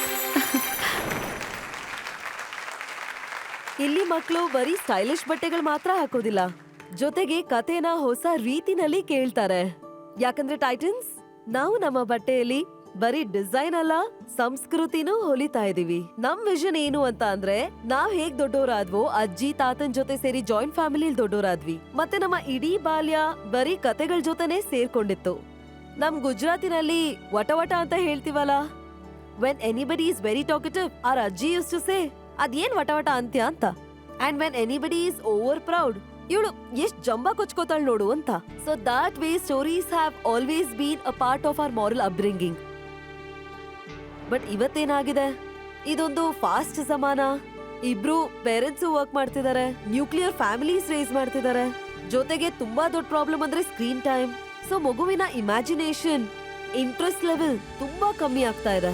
S8: ಇಲ್ಲಿ ಮಕ್ಕಳು ಬರೀ ಸ್ಟೈಲಿಶ್ ಬಟ್ಟೆಗಳು ಮಾತ್ರ ಹಾಕೋದಿಲ್ಲ, ಜೊತೆಗೆ ಕತೆನ ಹೊಸ ರೀತಿನಲ್ಲಿ ಕೇಳ್ತಾರೆ. ಯಾಕಂದ್ರೆ ಟೈಟನ್ಸ್, ನಾವು ನಮ್ಮ ಬಟ್ಟೆಯಲ್ಲಿ ಬರೀ ಡಿಸೈನ್ ಅಲ್ಲ, ಸಂಸ್ಕೃತಿನೂ ಹೊಲಿತಾ ಇದೀವಿ. ನಮ್ ವಿಷನ್ ಏನು ಅಂತ ಅಂದ್ರೆ, ನಾವ್ ಹೇಗ್ ದೊಡ್ಡೋರಾದ್ವೋ ಅಜ್ಜಿ ತಾತನ್ ಜೊತೆ ಸೇರಿ ಜಾಯಿಂಟ್ ಫ್ಯಾಮಿಲಿ ದೊಡ್ಡೋರಾದ್ವಿ. ಮತ್ತೆ ನಮ್ಮ ಇಡೀ ಬಾಲ್ಯ ಬರೀ ಕತೆಗಳ ಜೊತೆನೆ ಸೇರ್ಕೊಂಡಿತ್ತು. ನಮ್ ಗುಜರಾತಿನಲ್ಲಿ ವಟ ಅಂತ ಹೇಳ್ತೀವಲ್ಲ, when anybody is very talkative, our ಅಜ್ಜಿ ಯೂಸ್ ಟು ಸೇ ಅದೇನ್ ವಟ ಅಂತ್ಯ ಅಂತ. And when anybody is over proud, ಇವಳು ಎಷ್ಟ್ ಜಂಬ ಕೊಚ್ಕೋತಾಳ್ ನೋಡು ಅಂತ. So that way stories have always been a part of our moral upbringing. But ಇವತ್ತೇನಾಗಿದೆ, ಇದೊಂದು ಫಾಸ್ಟ್ ಜಮಾನ. ಇಬ್ರು ಪೇರೆಂಟ್ಸ್ ವರ್ಕ್ ಮಾಡ್ತಿದ್ದಾರೆ, ನ್ಯೂಕ್ಲಿಯರ್ ಫ್ಯಾಮಿಲೀಸ್ ರೇಸ್ ಮಾಡ್ತಿದ್ದಾರೆ, ಜೊತೆಗೆ ತುಂಬಾ ದೊಡ್ಡ ಪ್ರಾಬ್ಲಮ್ ಅಂದ್ರೆ ಸ್ಕ್ರೀನ್ ಟೈಮ್. ಸೊ ಮಗುವಿನ ಇಮ್ಯಾಜಿನೇಷನ್, ಇಂಟ್ರೆಸ್ಟ್ ಲೆವೆಲ್ ತುಂಬಾ ಕಮ್ಮಿ ಆಗ್ತಾ ಇದೆ.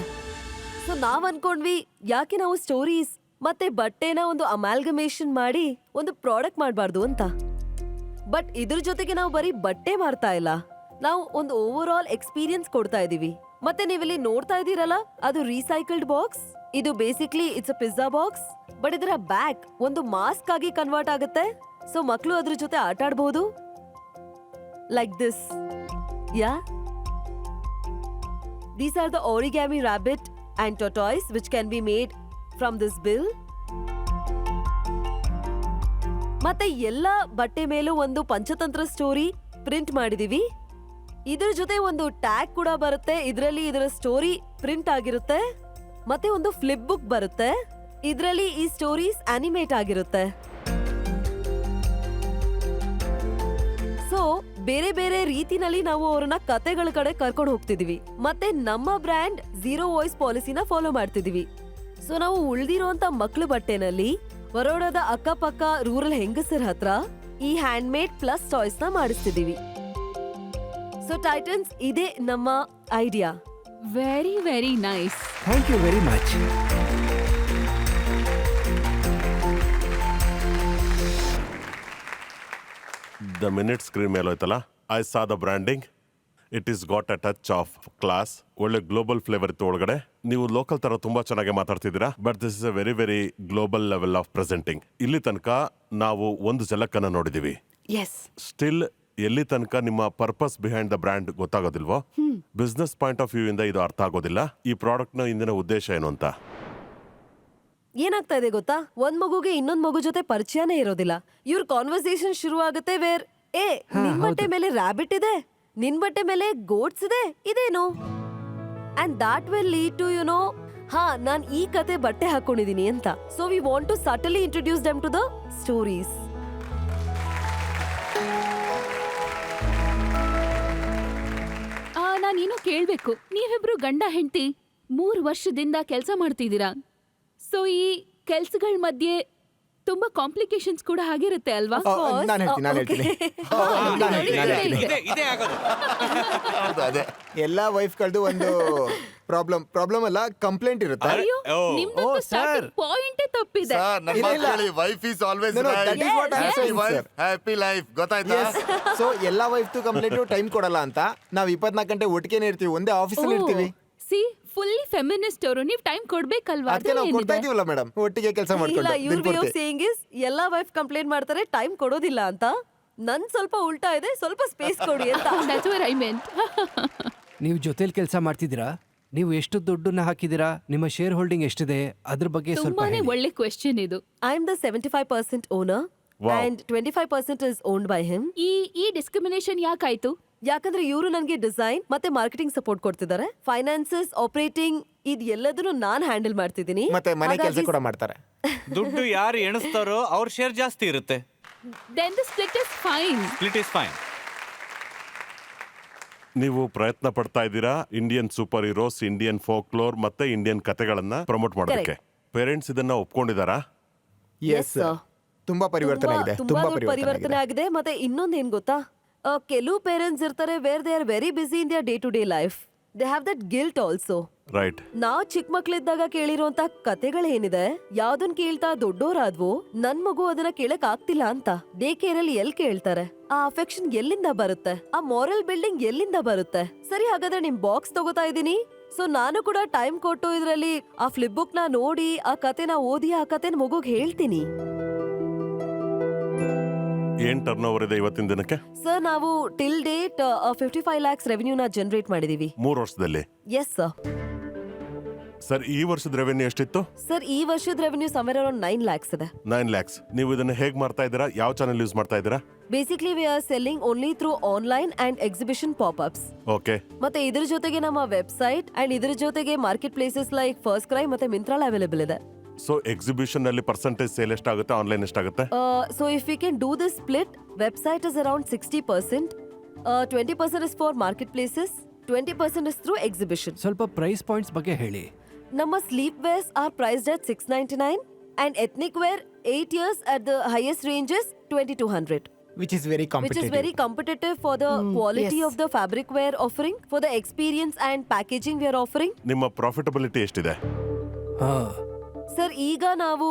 S8: ಸೊ ನಾವ್ ಅನ್ಕೊಂಡ್ವಿ, ಯಾಕೆ ನಾವು ಸ್ಟೋರೀಸ್ ಮತ್ತೆ ಬಟ್ಟೆನ ಒಂದು ಅಮಾಲ್ಗಮೇಷನ್ ಮಾಡಿ ಒಂದು ಪ್ರಾಡಕ್ಟ್ ಮಾಡಬಾರ್ದು ಅಂತ. ಬಟ್ ಇದ್ರ ಜೊತೆಗೆ ನಾವು ಬರೀ ಬಟ್ಟೆ ಮಾರ್ತಾ ಇಲ್ಲ, ನಾವು ಒಂದು ಓವರ್ ಆಲ್ ಎಕ್ಸ್ಪೀರಿಯನ್ಸ್ ಕೊಡ್ತಾ ಇದೀವಿ. ಮತ್ತೆ ನೀವಿಲ್ಲಿ ನೋಡ್ತಾ ಇದೀರಲ್ಲ, ಅದು ರೀಸೈಕಲ್ಡ್ ಬಾಕ್ಸ್. ಇದು basically it's a pizza box, but ಇದರ ಬ್ಯಾಕ್ ಒಂದು ಮಾಸ್ಕ್ ಆಗಿ ಕನ್ವರ್ಟ್ ಆಗುತ್ತೆ. ಸೊ ಮಕ್ಕಳು ಅದ್ರ ಜೊತೆ ಆಟ ಆಡಬಹುದು, like this. Yeah, these are the origami rabbit and tortoise which can be made from this bill. ಮತ್ತೆ ಎಲ್ಲ ಬಟ್ಟೆ ಮೇಲೂ ಒಂದು ಪಂಚತಂತ್ರ ಸ್ಟೋರಿ ಪ್ರಿಂಟ್ ಮಾಡಿದೀವಿ. ಇದ್ರ ಜೊತೆ ಒಂದು ಟ್ಯಾಗ್ ಕೂಡ ಬರುತ್ತೆ, ಇದರಲ್ಲಿ ಇದರ ಸ್ಟೋರಿ ಪ್ರಿಂಟ್ ಆಗಿರುತ್ತೆ. ಮತ್ತೆ ಒಂದು ಫ್ಲಿಪ್ ಬುಕ್ ಬರುತ್ತೆ, ಇದರಲ್ಲಿ ಈ ಸ್ಟೋರೀಸ್ ಅನಿಮೇಟ್ ಆಗಿರುತ್ತೆ. ಸೊ ಬೇರೆ ಬೇರೆ ರೀತಿನಲ್ಲಿ ನಾವು ಅವ್ರನ್ನ ಕತೆಗಳ ಕಡೆ ಕರ್ಕೊಂಡು ಹೋಗ್ತಿದೀವಿ. ಮತ್ತೆ ನಮ್ಮ ಬ್ರ್ಯಾಂಡ್ ಝೀರೋ ವಾಯ್ಸ್ ಪಾಲಿಸಿನ ಫಾಲೋ ಮಾಡ್ತಿದೀವಿ. ಸೊ ನಾವು ಉಳ್ದಿರೋಂತ ಮಕ್ಳು ಬಟ್ಟೆನಲ್ಲಿ ಬರೋಡದ ಅಕ್ಕಪಕ್ಕ ರೂರಲ್ ಹೆಂಗಸರ ಹತ್ರ ಈ ಹ್ಯಾಂಡ್ ಮೇಡ್ ಪ್ಲಸ್ ಟಾಯ್ಸ್ ನ ಮಾಡಿಸ್ತಿದೀವಿ. ಸೊ ಟೈಟನ್ಸ್, ಇದೇ ನಮ್ಮ idea.
S4: Very very nice.
S3: Thank you very much.
S2: The minute screen ಮೇಲೆ ಹೋಯ್ತಲ್ಲ, I saw the branding. It is got a touch of class. ಒಳ್ಳೆ ಗ್ಲೋಬಲ್ ಫ್ಲೇವರ್ ಇತ್ತು ಒಳಗಡೆ. ನೀವು ಲೋಕಲ್ ತರ ತುಂಬಾ ಚೆನ್ನಾಗಿ ಮಾತಾಡ್ತಿದ್ದೀರಾ, but this is a very very global level of presenting. ಇಲ್ಲಿ ತನಕ ನಾವು ಒಂದು ಝಲಕನ್ನ ನೋಡಿದೀವಿ.
S8: ಎಸ್,
S2: ಸ್ಟಿಲ್ ಎಲ್ಲಿ ತನಕ ನಿಮ್ಮ ಪರ್ಪಸ್ ಬಿಹೈಂಡ್ ದ ಬ್ರ್ಯಾಂಡ್ ಗೊತ್ತಾಗೋದಿಲ್ವೋ? ಬಿಸ್ನೆಸ್ ಪಾಯಿಂಟ್ ಆಫ್ ವ್ಯೂ ಇಂದ ಇದು ಅರ್ಥ ಆಗೋದಿಲ್ಲ, ಈ ಪ್ರಾಡಕ್ಟ್ ನ ಹಿಂದಿನ ಉದ್ದೇಶ ಏನು ಅಂತ.
S8: ಏನಾಗ್ತಾ ಇದೆ ಗೊತ್ತಾ, ಒಂದ್ ಮಗುಗೆ ಇನ್ನೊಂದ್ ಮಗು ಜೊತೆ ಪರಿಚಯನೇ ಇರೋದಿಲ್ಲ. ಇವ್ರ ಕಾನ್ವರ್ಸೇಷನ್ ಶುರು ಆಗುತ್ತೆ ವೇರ್, ನಿನ್ ಬಟ್ಟೆ ಮೇಲೆ ರ್ಯಾಬಿಟ್ ಇದೆ, ನಿನ್ ಬಟ್ಟೆ ಮೇಲೆ ಗೋಟ್ಸ್ ಇದೆ, ಇದೇನು? And that will lead to ನಾನ್ ಈ ಕತೆ ಬಟ್ಟೆ ಹಾಕೊಂಡಿದೀನಿ ಅಂತ. So we want to subtly introduce them to the stories.
S4: ನಾನೇನೋ ಕೇಳ್ಬೇಕು. ನೀವಿಬ್ರು ಗಂಡ ಹೆಂಡತಿ 3 ವರ್ಷದಿಂದ ಕೆಲಸ ಮಾಡ್ತಿದ್ದೀರಾ. ಸೊ ಈ ಕೆಲ್ಸಗಳ ಮಧ್ಯೆ ತುಂಬಾ ಕಾಂಪ್ಲಿಕೇಶನ್ಸ್ ಕೂಡ ಆಗಿರುತ್ತೆ ಅಲ್ವಾ?
S6: ನಾನು ಹೇಳ್ತೀನಿ
S1: ಇದೇ ಆಗೋದು.
S5: ಅದೇ
S6: ಎಲ್ಲಾ ವೈಫ್ಗಳದ್ದು ಒಂದು ಪ್ರಾಬ್ಲಮ್ ಅಲ್ಲ, ಕಂಪ್ಲೇಂಟ್ ಇರುತ್ತೆ.
S4: ಅಯ್ಯೋ,
S1: ಓ,
S4: ನಿಮ್ದಂತೂ starting point ಏ ತಪ್ಪಿದೆ.
S5: ಸರ್, ನನ್ನ
S6: ಇಲ್ಲ, ಇಲ್ಲ.
S5: ಮಕ್ಕಳಿ wife is always
S6: No, no, that is what I'm saying, sir.
S5: Happy life, ಗೊತ್ತಾಯ್ತಾ?
S6: ಸೊ ಎಲ್ಲಾ ವೈಫ್ದು ಕಂಪ್ಲೇಂಟ್ ಟೈಮ್ ಕೊಡಲ್ಲ ಅಂತ ನಾವ್ 24 ಗಂಟೆ ಒಟ್ಟಿಗೆ ಇರ್ತೀವಿ, ಒಂದೇ ಆಫೀಸಲ್ಲಿ ಇರ್ತೀವಿ.
S4: ಸಿ ಫುಲ್ಲಿ ಫೆಮಿನಿಸ್ಟ್ ಅವರು, ನೀವ್ ಟೈಮ್ ಕೊಡ್ಬೇಕಲ್ವಾ?
S6: ಅದಕ್ಕೆ ನಾವು ಕೊಡ್ತಾ ಇದೀವಲ್ಲ ಮೇಡಮ್, ಒಟ್ಟಿಗೆ ಕೆಲಸ
S8: ಇಲ್ಲ,
S6: ಮಾಡ್ಕೊಂಡು
S8: ಇವ್ರ ವೇ ಆಫ್
S6: ದಿನಪೂರ್ತಿ.
S8: ಸೇಯಿಂಗ್ ಇಸ್ ಎಲ್ಲಾ ವೈಫ್ ಕಂಪ್ಲೇಂಟ್ ಮಾಡ್ತಾರೆ, ಟೈಮ್ ಕೊಡೋದಿಲ್ಲ ಅಂತ. ನನ್ ಸ್ವಲ್ಪ ಉಲ್ಟಾ ಇದೆ, ಸ್ವಲ್ಪ ಸ್ಪೇಸ್ ಕೊಡಿ ಅಂತ.
S4: That's what I meant.
S3: ನೀವು ಜೊತೆಲಿ ಕೆಲಸ ಮಾಡ್ತಿದ್ದೀರಾ? ನೀವು ಎಷ್ಟು ದುಡ್ಡನ್ನ ಹಾಕಿದ್ದೀರಾ? ನಿಮ್ಮ ಶೇರ್ ಹೋಲ್ಡಿಂಗ್ ಎಷ್ಟಿದೆ? ಅದ್ರ ಬಗ್ಗೆ ಸ್ವಲ್ಪ
S4: ತುಂಬಾನೇ
S3: ಹೇಳಿ.
S4: ಒಳ್ಳೆ ಕ್ವೆಶ್ಚನ್ ಇದು.
S8: I am the 75% owner
S2: Wow.
S8: And 25% is owned by him.
S4: ಈ ಡಿಸ್ಕ್ರಿಮಿನೇಷನ್ ಯಾಕಾಯ್ತು?
S8: ಯಾಕಂದ್ರೆ ಇವರು ನನಗೆ ಡಿಸೈನ್ ಮತ್ತೆ ಮಾರ್ಕೆಟಿಂಗ್ ಸಪೋರ್ಟ್ ಕೊಡ್ತಿದ್ದಾರೆ. ಫೈನಾನ್ಸಸ್, ಆಪರೇಟಿಂಗ್ ಇದ್ ಎಲ್ಲದನ್ನು ನಾನ್ ಹ್ಯಾಂಡಲ್ ಮಾಡ್ತಿದ್ದೀನಿ.
S6: ಮತ್ತೆ ಮನೆ ಕೆಲಸ
S8: ಹಾಗಾಗಿ
S6: ಕೂಡ ಮಾಡ್ತಾರೆ.
S1: ದುಡ್ಡು ಯಾರು ಎಣಿಸ್ತಾರೋ ಅವ್ರ ಶೇರ್ ಜಾಸ್ತಿ ಇರುತ್ತೆ.
S4: Then the split is fine.
S1: Split is fine.
S2: ನೀವು ಪ್ರಯತ್ನ ಪಡ್ತಾ ಇದ್ದೀರಾ Indian super heroes, Indian folklore ಮತ್ತೆ ಇಂಡಿಯನ್ ಕತೆಗಳನ್ನ ಪ್ರಮೋಟ್ ಮಾಡೋದಕ್ಕೆ. ಪೇರೆಂಟ್ಸ್ ಇದನ್ನ ಒಪ್ಕೊಂಡಿದಾರಾ?
S8: Yes, sir.
S6: ತುಂಬಾ ಪರಿವರ್ತನೆ ಆಗಿದೆ,
S8: ತುಂಬಾ
S6: ತುಂಬಾ
S8: ದೊಡ್ಡ ಪರಿವರ್ತನೆ ಆಗಿದೆ. ಮತ್ತೆ ಇನ್ನೊಂದ್ ಏನ್ ಗೊತ್ತಾ, ಕೆಲವು ಪೇರೆಂಟ್ಸ್ ಇರ್ತಾರೆ where they are very busy in their day to day life. They have that guilt also.
S2: Right.
S8: ನಾವ್ ಚಿಕ್ಕ ಮಕ್ಳಿದ್ದಾಗ ಕೇಳಿರೋಂತ ಕತೆಗಳೇನಿದೆ, ಯಾವ್ದನ್ ಕೇಳ್ತಾ ದೊಡ್ಡೋರಾದ್ವು, ನನ್ ಮಗು ಅದನ್ನ ಕೇಳಕ್ ಆಗ್ತಿಲ್ಲ ಅಂತ ಡೇ ಕೇರ್ ಅಲ್ಲಿ ಎಲ್ ಕೇಳ್ತಾರೆ? ಆ ಅಫೆಕ್ಷನ್ ಎಲ್ಲಿಂದ ಬರುತ್ತೆ? ಆ ಮಾರಲ್ ಬಿಲ್ಡಿಂಗ್ ಎಲ್ಲಿಂದ ಬರುತ್ತೆ? ಸರಿ, ಹಾಗಾದ್ರೆ ನಿಮ್ ಬಾಕ್ಸ್ ತಗೋತಾ ಇದೀನಿ. ಸೊ ನಾನು ಕೂಡ ಟೈಮ್ ಕೊಟ್ಟು ಇದ್ರಲ್ಲಿ ಆ ಫ್ಲಿಪ್ ಬುಕ್ ನ ನೋಡಿ, ಆ ಕತೆನ ಓದಿ, ಆ ಕತೆನ ಮಗುಗ್ ಹೇಳ್ತೀನಿ.
S2: ಏನ್ ಟರ್ನ್ ಓವರ್ ಇದೆ ಇವತ್ತಿನ ದಿನಕ್ಕೆ?
S8: ಸರ್, ನಾವು ಟಿಲ್ ಡೇಟ್ 55 lakhs ರೆವೆನ್ಯೂನ ಜನರೇಟ್ ಮಾಡಿದೀವಿ.
S2: 3 ವರ್ಷದಲ್ಲಿ.
S8: Yes sir.
S2: ಸರ್, ಈ ವರ್ಷದ ರೆವೆನ್ಯೂ ಎಷ್ಟಿತ್ತು?
S8: ಸರ್, ಈ ವರ್ಷದ ರೆವೆನ್ಯೂ ಸಮವೇರ್ ಅರೌಂಡ್ 9 lakhs ಇದೆ.
S2: 9 lakhs. ನೀವು ಇದನ್ನ ಹೇಗ್ ಮಾಡ್ತಾ ಇದ್ದೀರಾ? ಯಾವ ಚಾನೆಲ್ ಯೂಸ್ ಮಾಡ್ತಾ ಇದ್ದೀರಾ?
S8: Basically we are selling only through online and exhibition pop-ups.
S2: Okay.
S8: ಮತ್ತೆ ಇದ್ರ ಜೊತೆಗೆ ನಮ್ಮ ವೆಬ್ಸೈಟ್ ಅಂಡ್ ಇದ್ರ ಜೊತೆಗೆ market places like first CRY ಮತ್ತೆ ಮಿಂತ್ರಾಲ್ ಅವೈಲೇಬಲ್ ಇದೆ.
S2: ಸೊ ಎಕ್ಸಿಬಿಷನ್ ಅಲ್ಲಿ ಪರ್ಸೆಂಟೇಜ್ ಸೇಲ್ ಎಷ್ಟಾಗುತ್ತೆ, ಆನ್ಲೈನ್ ಎಷ್ಟಾಗುತ್ತೆ?
S8: So if we can do this split, website is around 60%, 20% is for market places, 20% is through exhibition.
S3: ಸ್ವಲ್ಪ ಪ್ರೈಸ್ ಪಾಯಿಂಟ್ಸ್ ಬಗ್ಗೆ ಹೇಳಿ.
S8: ನಮ್ಮ sleep wares R priced at 699 and ethnic wear 8 years at the highest range is 2200,
S6: which is very
S8: which is very competitive for the quality of the fabric wear offering, for the experience and packaging we are offering.
S2: ನಿಮ್ಮ profitability ಎಷ್ಟಿದೆ?
S3: ಹಾ,
S8: Sir, ಈಗ ನಾವು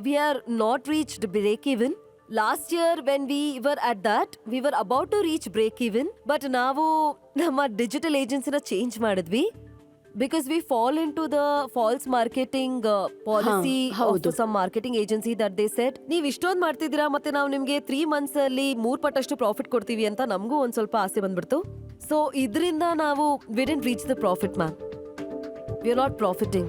S8: we are not reached break even. Last year when we were at that, we were about to reach break even, but ನಾವು ನಮ್ಮ digital ಏಜೆನ್ಸಿನ change ಮಾಡಿದ್ವಿ. Because we fall into the false marketing policy of some marketing agency that they said, ನೀವ್ ಇಷ್ಟೊಂದು ಮಾಡ್ತಿದ್ದೀರಾ ಮತ್ತೆ ನಾವು ನಿಮ್ಗೆ 3 months ಅಲ್ಲಿ 3 ಪಟ್ಟಷ್ಟು ಪ್ರಾಫಿಟ್ ಕೊಡ್ತೀವಿ ಅಂತ ನಮಗೂ ಒಂದ್ ಸ್ವಲ್ಪ ಆಸೆ ಬಂದ್ಬಿಡ್ತು. ಸೊ ಇದರಿಂದ ನಾವು we didn't reach the profit, ma'am. We are not profiting.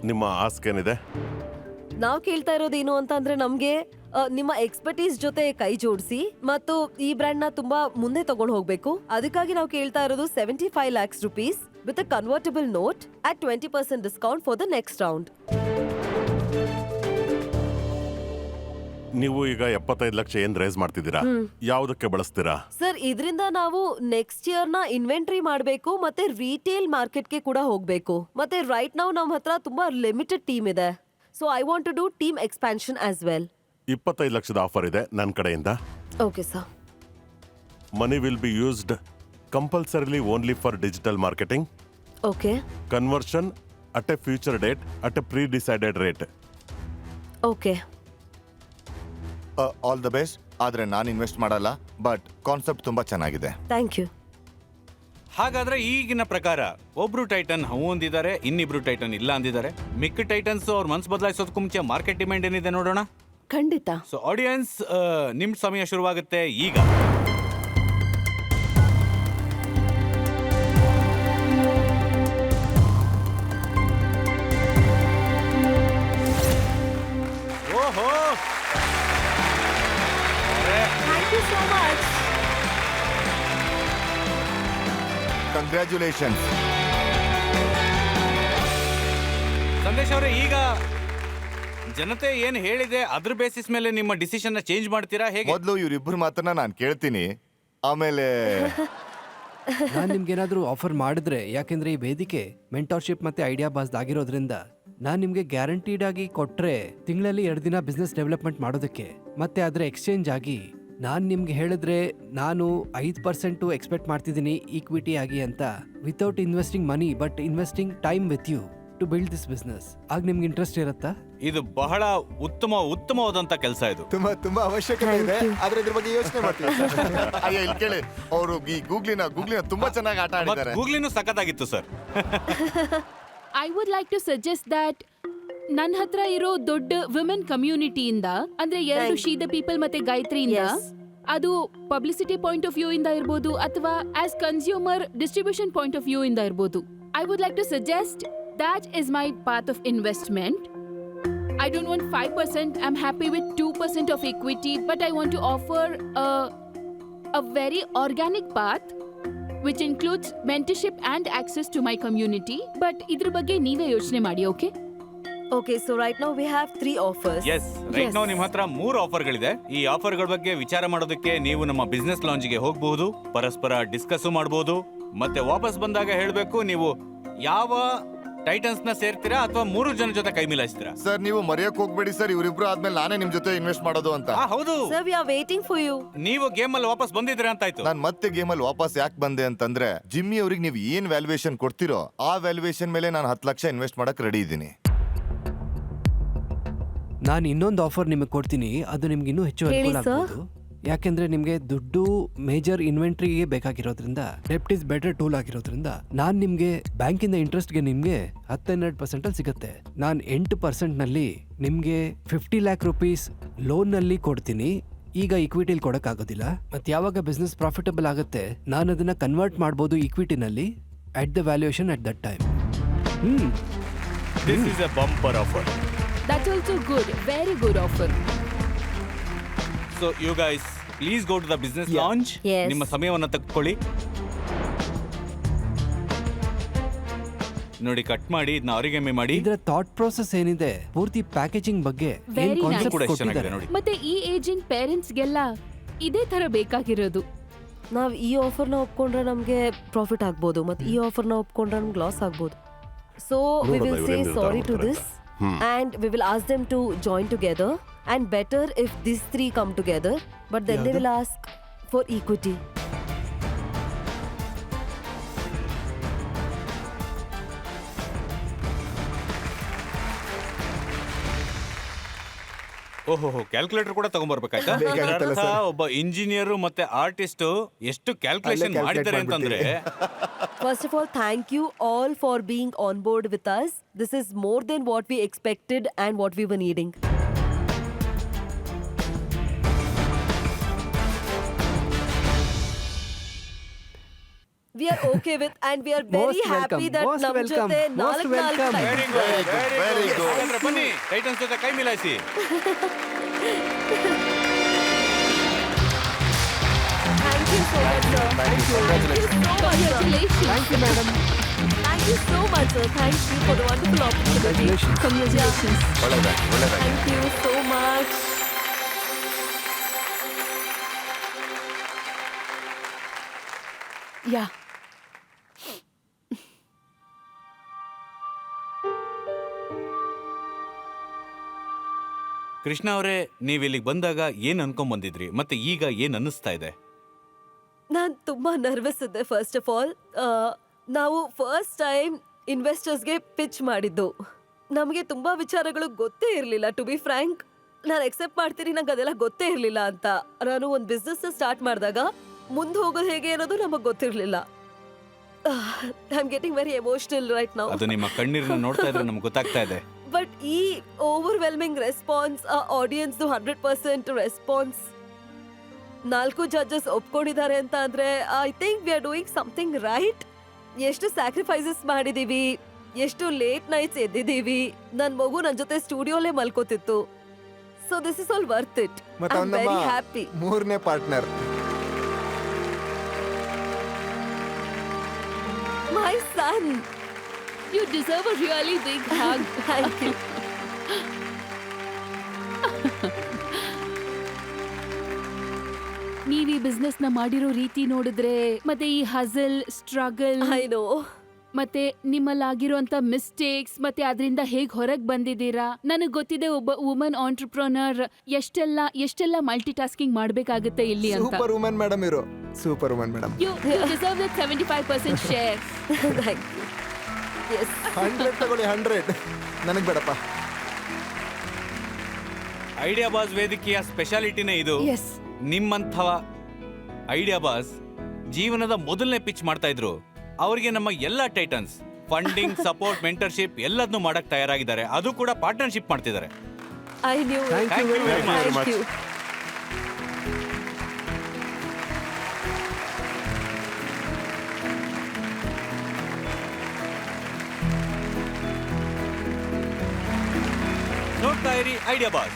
S2: ನಿಮ್ಮ ಆಸ್ಕ್ ಏನಿದೆ?
S8: ನಾವ್ ಕೇಳ್ತಾ ಇರೋದೇನು ಅಂತ ಅಂದ್ರೆ, ನಮ್ಗೆ ನಿಮ್ಮ ಎಕ್ಸ್ಪರ್ಟೀಸ್ ಜೊತೆ ಕೈ ಜೋಡಿಸಿ ಮತ್ತು ಈ ಬ್ರ್ಯಾಂಡ್ ನ ತುಂಬಾ ಮುಂದೆ ತಗೊಂಡು ಹೋಗ್ಬೇಕು. ಅದಕ್ಕಾಗಿ ನಾವು ಕೇಳ್ತಾ ಇರೋದು 75 lakhs rupees with a convertible note at 20% discount for the next round.
S2: ನೀವು ಈಗ 75 ಲಕ್ಷ ಏನ್ ರೇಸ್ ಮಾಡ್ತಿದ್ದೀರಾ? ಯಾವುದಕ್ಕೆ ಬಳಸ್ತೀರಾ?
S8: ಸರ್, ಇದರಿಂದ ನಾವು ನೆಕ್ಸ್ಟ್ ಇಯರ್ ನ ಇನ್ವೆಂಟರಿ ಮಾಡಬೇಕು ಮತ್ತೆ ರಿಟೇಲ್ ಮಾರ್ಕೆಟ್ಗೆ ಕೂಡ ಹೋಗ್ಬೇಕು. ಮತ್ತೆ ರೈಟ್ ನಾವು ನಮ್ಮ ಹತ್ರ ತುಂಬಾ ಲಿಮಿಟೆಡ್ ಟೀಮ್ ಇದೆ. So I want to do team expansion as well.
S2: 25 ಲಕ್ಷದ ಆಫರ್ ಇದೆ ನನ್ನ ಕಡೆಯಿಂದ.
S8: Okay sir.
S2: Money will be used compulsorily only for digital marketing.
S8: Okay.
S2: Conversion at a future date at a pre decided rate.
S8: Okay.
S5: All the best. ಆದ್ರೆ ನಾನು invest ಮಾಡಲ್ಲ, but concept ತುಂಬಾ ಚೆನ್ನಾಗಿದೆ.
S8: Thank you.
S1: ಹಾಗಾದ್ರೆ ಈಗಿನ ಪ್ರಕಾರ ಒಬ್ರು tighten ಹೂ ಅಂದಿದ್ದಾರೆ, ಇನ್ನಿಬ್ರು tighten ಇಲ್ಲ ಅಂದಿದ್ದಾರೆ. ಮಿಕ್ಕ ಟೈಟನ್ಸ್ ಅವ್ರ ಮನ್ಸು ಬದಲಾಯಿಸೋದಕ್ಕೂ ಮುಂಚೆ ಮಾರ್ಕೆಟ್ ಡಿಮ್ಯಾಂಡ್ ಏನಿದೆ ನೋಡೋಣ.
S4: ಖಂಡಿತ.
S1: ಸೊ ಆಡಿಯನ್ಸ್, ನಿಮ್ ಸಮಯ ಶುರುವಾಗುತ್ತೆ ಈಗ. ಓಹೋ,
S8: thank you so much.
S5: Congratulation.
S1: Sandesh ಅವರೇ, ಈಗ ಜನತೆ ಏನ್ ಹೇಳಿದೆ ಅದ್ರ ಬೇಸಿಸ್ ಮೇಲೆ ನಿಮ್ಮ ಡಿಸಿಷನ್ ಚೇಂಜ್ ಮಾಡ್ತೀರಾ ಹೇಗೆ?
S5: ಮೊದಲು ಇವರಿಬ್ಬರು ಮಾತನ್ನ ನಾನು ಕೇಳ್ತೀನಿ, ಆಮೇಲೆ
S3: ನಾನು ನಿಮ್ಗೇನಾದ್ರೂ ಆಫರ್ ಮಾಡಿದ್ರೆ, ಯಾಕೆಂದ್ರೆ ಈ ವೇದಿಕೆ ಮೆಂಟರ್ಶಿಪ್ ಮತ್ತೆ ಐಡಿಯಾ ಬಾಸ್ಡ್ ಆಗಿರೋದ್ರಿಂದ ನಾನು ನಿಮ್ಗೆ ಗ್ಯಾರಂಟಿಡ್ ಆಗಿ ಕೊಟ್ರೆ ತಿಂಗಳಲ್ಲಿ 2 ದಿನ ಬಿಸ್ನೆಸ್ ಡೆವಲಪ್ಮೆಂಟ್ ಮಾಡೋದಕ್ಕೆ, ಮತ್ತೆ ಅದರ ಎಕ್ಸ್ಚೇಂಜ್ ಆಗಿ ನಾನು ನಿಮ್ಗೆ ಹೇಳಿದ್ರೆ ನಾನು 5% ಎಕ್ಸ್ಪೆಕ್ಟ್ ಮಾಡ್ತಿದ್ದೀನಿ ಈಕ್ವಿಟಿ ಆಗಿ ಅಂತ, without investing money but investing time with you to build this business. ಆಗ ನಿಮ್ಗೆ ಇಂಟ್ರೆಸ್ಟ್ ಇರುತ್ತಾ?
S1: ಇದು ಬಹಳ ಉತ್ತಮವಾದಂತ ಕೆಲಸ ಇದು.
S6: ತುಂಬಾ ಅವಶ್ಯಕತೆ ಇದೆ, ಆದ್ರೆ ಇದ್ರ ಬಗ್ಗೆ ಯೋಚನೆ ಮಾಡ್ತೀವಿ.
S5: ಅಯ್ಯೋ ಇಲ್ಲಿ ಕೇಳಿ, ಅವರು ಈ ಗೂಗ್ಲಿನ ತುಂಬಾ ಚೆನ್ನಾಗಿ ಆಟ ಆಡಿದ್ದಾರೆ.
S1: ಗೂಗ್ಲಿನೂ ಸಖತ್ತಾಗಿತ್ತು sir.
S4: I would like to suggest that ನನ್ನ ಹತ್ರ ಇರೋ ದೊಡ್ಡ ವಿಮೆನ್ ಕಮ್ಯುನಿಟಿಯಿಂದ, ಅಂದ್ರೆ 2 ಶೀ ದ ಪೀಪಲ್ ಮತ್ತೆ ಗಾಯತ್ರಿಯಿಂದ, ಅದು ಪಬ್ಲಿಸಿಟಿ ಪಾಯಿಂಟ್ ಆಫ್ ವ್ಯೂ ಇಂದ ಇರ್ಬೋದು ಅಥವಾ as consumer distribution point of view ಇಂದ ಇರ್ಬೋದು. I would like to suggest that is my path of investment. I don't want 5%. I'm happy with 2% of equity, but I want to offer a very organic path which includes mentorship and access to my community. But idra bagge neeve yochne ಮಾಡಿ, okay?
S8: Okay, so right now we have 3 offers.
S1: Yes, right ನಾವು ನಿಮ್ಮ ಹತ್ರ 3 ಆಫರ್ಗಳಿದೆ. ಈ ಆಫರ್ಗಳ ಬಗ್ಗೆ ವಿಚಾರ ಮಾಡೋದಕ್ಕೆ ನೀವು ನಮ್ಮ ಬಿಸ್ನೆಸ್ ಲಾಂಜ್ಗೆ ಹೋಗಬಹುದು, ಪರಸ್ಪರ ಡಿಸ್ಕಸ್ ಮಾಡಬಹುದು, ಮತ್ತೆ ವಾಪಸ್ ಬಂದಾಗ ಹೇಳಬೇಕು ನೀವು ಯಾವ ಟೈಟನ್ಸ್ ನ ಸೇರ್ತೀರಾ ಅಥವಾ 3 ಜನ ಜೊತೆ ಕೈ ಮಿಲಾಯಿಸ್ತೀರಾ.
S5: ಸರ್ ನೀವು ಮರೆಯಕ್ ಹೋಗ್ಬೇಡಿ ಸರ್, ಇವರಿಬ್ರು ಆದ್ಮೇಲೆ ನಾನೇ ನಿಮ್ ಜೊತೆ ಇನ್ವೆಸ್ಟ್ ಮಾಡೋದು ಅಂತ.
S1: ಹೌದು,
S8: Sir, we are waiting for you.
S1: ನೀವು ಗೇಮ್ ಅಲ್ಲಿ ವಾಪಸ್ ಬಂದಿದ್ದೀರಾ ಅಂತಾಯ್ತು.
S5: ನಾನ್ ಮತ್ತೆ ಗೇಮ್ ಅಲ್ಲಿ ವಾಪಸ್ ಯಾಕೆ ಬಂದೆ ಅಂತಂದ್ರೆ, ಜಿಮ್ಮಿ ಅವ್ರಿಗೆ ನೀವು ಏನ್ ವ್ಯಾಲ್ಯೂಯೇಷನ್ ಕೊಡ್ತಿರೋ ಆ ವ್ಯಾಲ್ಯೂಯೇಷನ್ ಮೇಲೆ ನಾನು 10 ಲಕ್ಷ ಇನ್ವೆಸ್ಟ್ ಮಾಡಕ್ ರೆಡಿ ಇದ್ದೀನಿ.
S3: ನಾನು ಇನ್ನೊಂದು ಆಫರ್ ನಿಮಗೆ ಕೊಡ್ತೀನಿ, ಅದು ನಿಮ್ಗೆ ಇನ್ನೂ ಹೆಚ್ಚು
S8: ಹೇಳಿ
S3: ಅನುಕೂಲ ಆಗ್ಬೋದು. ಯಾಕೆಂದ್ರೆ ನಿಮ್ಗೆ ದುಡ್ಡು ಮೇಜರ್ ಇನ್ವೆಂಟ್ರಿಗೆ ಬೇಕಾಗಿರೋದ್ರಿಂದ, ಡೆಪ್ಟ್ ಇಸ್ ಬೆಟರ್ ಟೂಲ್ ಆಗಿರೋದ್ರಿಂದ ನಾನು ನಿಮ್ಗೆ ಬ್ಯಾಂಕಿಂದ ಇಂಟ್ರೆಸ್ಟ್ಗೆ ನಿಮ್ಗೆ 10-12% ಅಲ್ಲಿ ಸಿಗುತ್ತೆ. ನಾನು 8% ನಲ್ಲಿ ನಿಮ್ಗೆ 50 ಲ್ಯಾಕ್ ರುಪೀಸ್ ಲೋನ್ ನಲ್ಲಿ ಕೊಡ್ತೀನಿ. ಈಗ ಇಕ್ವಿಟಿಲಿ ಕೊಡಕ್ಕಾಗೋದಿಲ್ಲ. ಮತ್ತೆ ಯಾವಾಗ ಬಿಸ್ನೆಸ್ ಪ್ರಾಫಿಟಬಲ್ ಆಗುತ್ತೆ ನಾನು ಅದನ್ನ ಕನ್ವರ್ಟ್ ಮಾಡ್ಬೋದು ಇಕ್ವಿಟಿನಲ್ಲಿ at the valuation at that time.
S1: This is a bumper offer.
S4: That's also good. Very good offer.
S1: So you guys please go to the business launch.
S8: Yes.
S1: ನಿಮ್ಮ ಸಮಯವನ್ನು ತೆಗೆದುಕೊಳ್ಳಿ. ನೋಡಿ, ಕಟ್ ಮಾಡಿ ಇದನ್ನ ಅವರಿಗೆಮ್ಮೆ ಮಾಡಿ.
S3: ಇದರ ಥಾಟ್ ಪ್ರೋಸೆಸ್ ಏನಿದೆ, ಪೂರ್ತಿ ಪ್ಯಾಕೇಜಿಂಗ್ ಬಗ್ಗೆ ಏನ್
S4: Very nice.
S3: ಕಾನ್ಸೆಪ್ಟ್
S1: ಕೂಡ ಎಷ್ಟು ಚೆನ್ನಾಗಿದೆ
S3: ಕೊಟ್ಟಿದ್ದಾರೆ.
S1: ನೋಡಿ.
S4: ಮತ್ತೆ ಈ ಏಜಿಂಗ್ ಪೇರೆಂಟ್ಸ್ಗೆಲ್ಲ ಇದೇ ತರ ಬೇಕಾಗಿರೋದು.
S8: ನಾವ್ ಈ ಆಫರ್ನ ಒಪ್ಕೊಂಡ್ರೆ ನಮ್ಗೆ ಪ್ರಾಫಿಟ್ ಆಗ್ಬೋದು, ಮತ್ತೆ ಈ ಆಫರ್ನ ಒಪ್ಕೊಂಡ್ರೆ ನಮ್ಗೆ ಲಾಸ್ ಆಗ್ಬೋದು. So we will say sorry to this and we will ask them to join together, and better if these 3 come together, but then they will ask for equity.
S1: ಓಹೋ, ಕ್ಯಾಲ್ಕುಲೇಟರ್ ಕೂಡ ತಗೊಂಡ್ಬರ್ಬೇಕಾಯ್ತಾ?
S6: ಬೇಕಾಗಿತ್ತಲ್ಲ
S1: ಅರ್ಥ,
S6: sir.
S1: ಒಬ್ಬ engineer ಮತ್ತೆ artist ಎಷ್ಟು calculation
S6: ಅಲ್ಲೇ
S1: ಮಾಡಿದ್ದಾರೆ ಅಂತಂದ್ರೆ.
S8: First of all, thank you all for being on board with us. This is more than what we expected and what we were needing. We are okay with, and we are very
S3: Most
S8: happy
S3: welcome,
S8: that
S3: most
S8: nam
S3: welcome,
S8: jothe
S3: most
S8: 4
S3: welcome.
S1: Very good,
S5: Very good.
S1: ಹಾಗಾದ್ರೆ ಬನ್ನಿ Titans ಜೊತೆ ಕೈ ಮಿಲಾಯಿಸಿ.
S8: Thank you so much, sir. Thank you so much, sir.
S4: Congratulations.
S3: Thank you, madam.
S8: Thank you so much, sir. Thank you for the wonderful opportunity.
S4: Congratulations.
S5: ಒಳ್ಳೆದಾಗಿ.
S8: Thank you so much.
S4: Yeah.
S1: Krishna ಅವರೇ, ನೀವು ಇಲ್ಲಿಗೆ ಬಂದಾಗ ಏನ್ ಅನ್ಕೊಂಡ್ ಬಂದಿದ್ರಿ ಮತ್ತೆ ಈಗ ಏನ್ ಅನ್ನಿಸ್ತಾ ಇದೆ?
S8: ನಾನು ತುಂಬಾ ನರ್ವಸ್ ಇದ್ದೆ. ಫಸ್ಟ್ ಆಫ್ ಆಲ್, ನಾವು ಫಸ್ಟ್ ಟೈಮ್ ಇನ್ವೆಸ್ಟರ್ಸ್ಗೆ ಪಿಚ್ ಮಾಡಿದ್ದು. ನಮಗೆ ತುಂಬಾ ವಿಚಾರಗಳು ಗೊತ್ತೇ ಇರಲಿಲ್ಲ. ಟು ಬಿ ಫ್ರ್ಯಾಂಕ್, ನಾನು ಎಕ್ಸೆಪ್ಟ್ ಮಾಡ್ತೀನಿ, ನಂಗೆ ಅದೆಲ್ಲ ಗೊತ್ತೇ ಇರಲಿಲ್ಲ ಅಂತ. ನಾನು ಒಂದು ಬಿಸ್ನೆಸ್ ಸ್ಟಾರ್ಟ್ ಮಾಡಿದಾಗ ಮುಂದೆ ಹೋಗೋದು ಹೇಗೆ ಅನ್ನೋದು ನಮಗೆ ಗೊತ್ತಿರಲಿಲ್ಲ. I am getting very emotional right now.
S1: ಅದು ನಿಮ್ಮ ಕಣ್ಣೀರನ್ನ ನೋಡ್ತಾ ಇದ್ರೆ ನಮ್ಗೆ ಗೊತ್ತಾಗ್ತಾ ಇದೆ.
S8: ಬಟ್ ಈ ಓವರ್ವೆಲ್ಮಿಂಗ್ ರೆಸ್ಪಾನ್ಸ್, ಆ ಆಡಿಯನ್ಸ್ 100% ರೆಸ್ಪಾನ್ಸ್, 4 ಜಡ್ಜಸ್ ಒಪ್ಕೊಂಡಿದ್ದಾರೆ ಅಂತ ಅಂದ್ರೆ I think we are doing something right. ಎಷ್ಟು ಸ್ಯಾಕ್ರಿಫೈಸಸ್ ಮಾಡಿದೀವಿ, ಎಷ್ಟು ಲೇಟ್ ನೈಟ್ಸ್ ಎದ್ದಿದ್ದೀವಿ. ನನ್ನ ಮಗು ನನ್ನ ಜೊತೆ ಸ್ಟುಡಿಯೋಲೇ ಮಲ್ಕೋತಿತ್ತು. So this is all worth it.
S6: ಮತ್ತೆ
S8: ಐ ಆಮ್ ವೆರಿ ಹ್ಯಾಪಿ.
S6: 3ನೇ partner.
S8: Done.
S4: You deserve a really big hug.
S8: Thank you.
S4: ನೀವ್ ಈ ಬಿಸ್ನೆಸ್ ನ ಮಾಡಿರೋ ರೀತಿ ನೋಡಿದ್ರೆ ಮತ್ತೆ ಈ ಹಜಲ್ ಸ್ಟ್ರಗಲ್
S8: ಐ ನೋ.
S4: ಮತ್ತೆ ನಿಮ್ಮಲ್ಲಾಗಿರುವಂತ ಮಿಸ್ಟೇಕ್ಸ್ ಮತ್ತೆ ಅದರಿಂದ ಹೇಗ್ ಹೊರಗ್ ಬಂದಿದ್ದೀರಾ, ನನಗ್ ಗೊತ್ತಿದೆ ಒಬ್ಬ ವುಮನ್ ಆಂಟ್ರಪ್ರನರ್ ಎಷ್ಟೆಲ್ಲ ಮಲ್ಟಿ ಟಾಸ್ಕಿಂಗ್ ಮಾಡ್ಬೇಕಾಗುತ್ತೆ ಇಲ್ಲಿ ಅಂತ.
S6: ಸೂಪರ್ ವುಮನ್ ಮೇಡಮ್ ಇವರು, super woman madam.
S4: You deserve that 75% share.
S8: Thank you. Yes.
S6: 100 ತಗೊಳ್ಳಿ, 100. ನನಗ್ ಬೇಡಪ್ಪ.
S1: ಐಡಿಯಾ ಬಾಸ್ ವೇದಿಕೆಯ ಸ್ಪೆಷಾಲಿಟಿನೇ ಇದು.
S4: ಎಸ್.
S1: ನಿಮ್ಮಂಥವ ಐಡಿಯಾ ಬಾಸ್ ಜೀವನದ ಮೊದಲನೇ ಪಿಚ್ ಮಾಡ್ತಾ ಇದ್ರು. ಅವರಿಗೆ ನಮ್ಮ ಎಲ್ಲ ಟೈಟನ್ಸ್ ಫಂಡಿಂಗ್, ಸಪೋರ್ಟ್, ಮೆಂಟರ್ಶಿಪ್ ಎಲ್ಲದನ್ನೂ ಮಾಡಕ್ ತಯಾರಾಗಿದ್ದಾರೆ. ಅದು ಕೂಡ ಪಾರ್ಟ್ನರ್ಶಿಪ್ ಮಾಡ್ತಿದ್ದಾರೆ.
S8: I knew.
S3: Thank you very much.
S8: Thank you.
S1: ನೋಡ್ತಾ ಇರಿ ಐಡಿಯಾ ಬಾಸ್.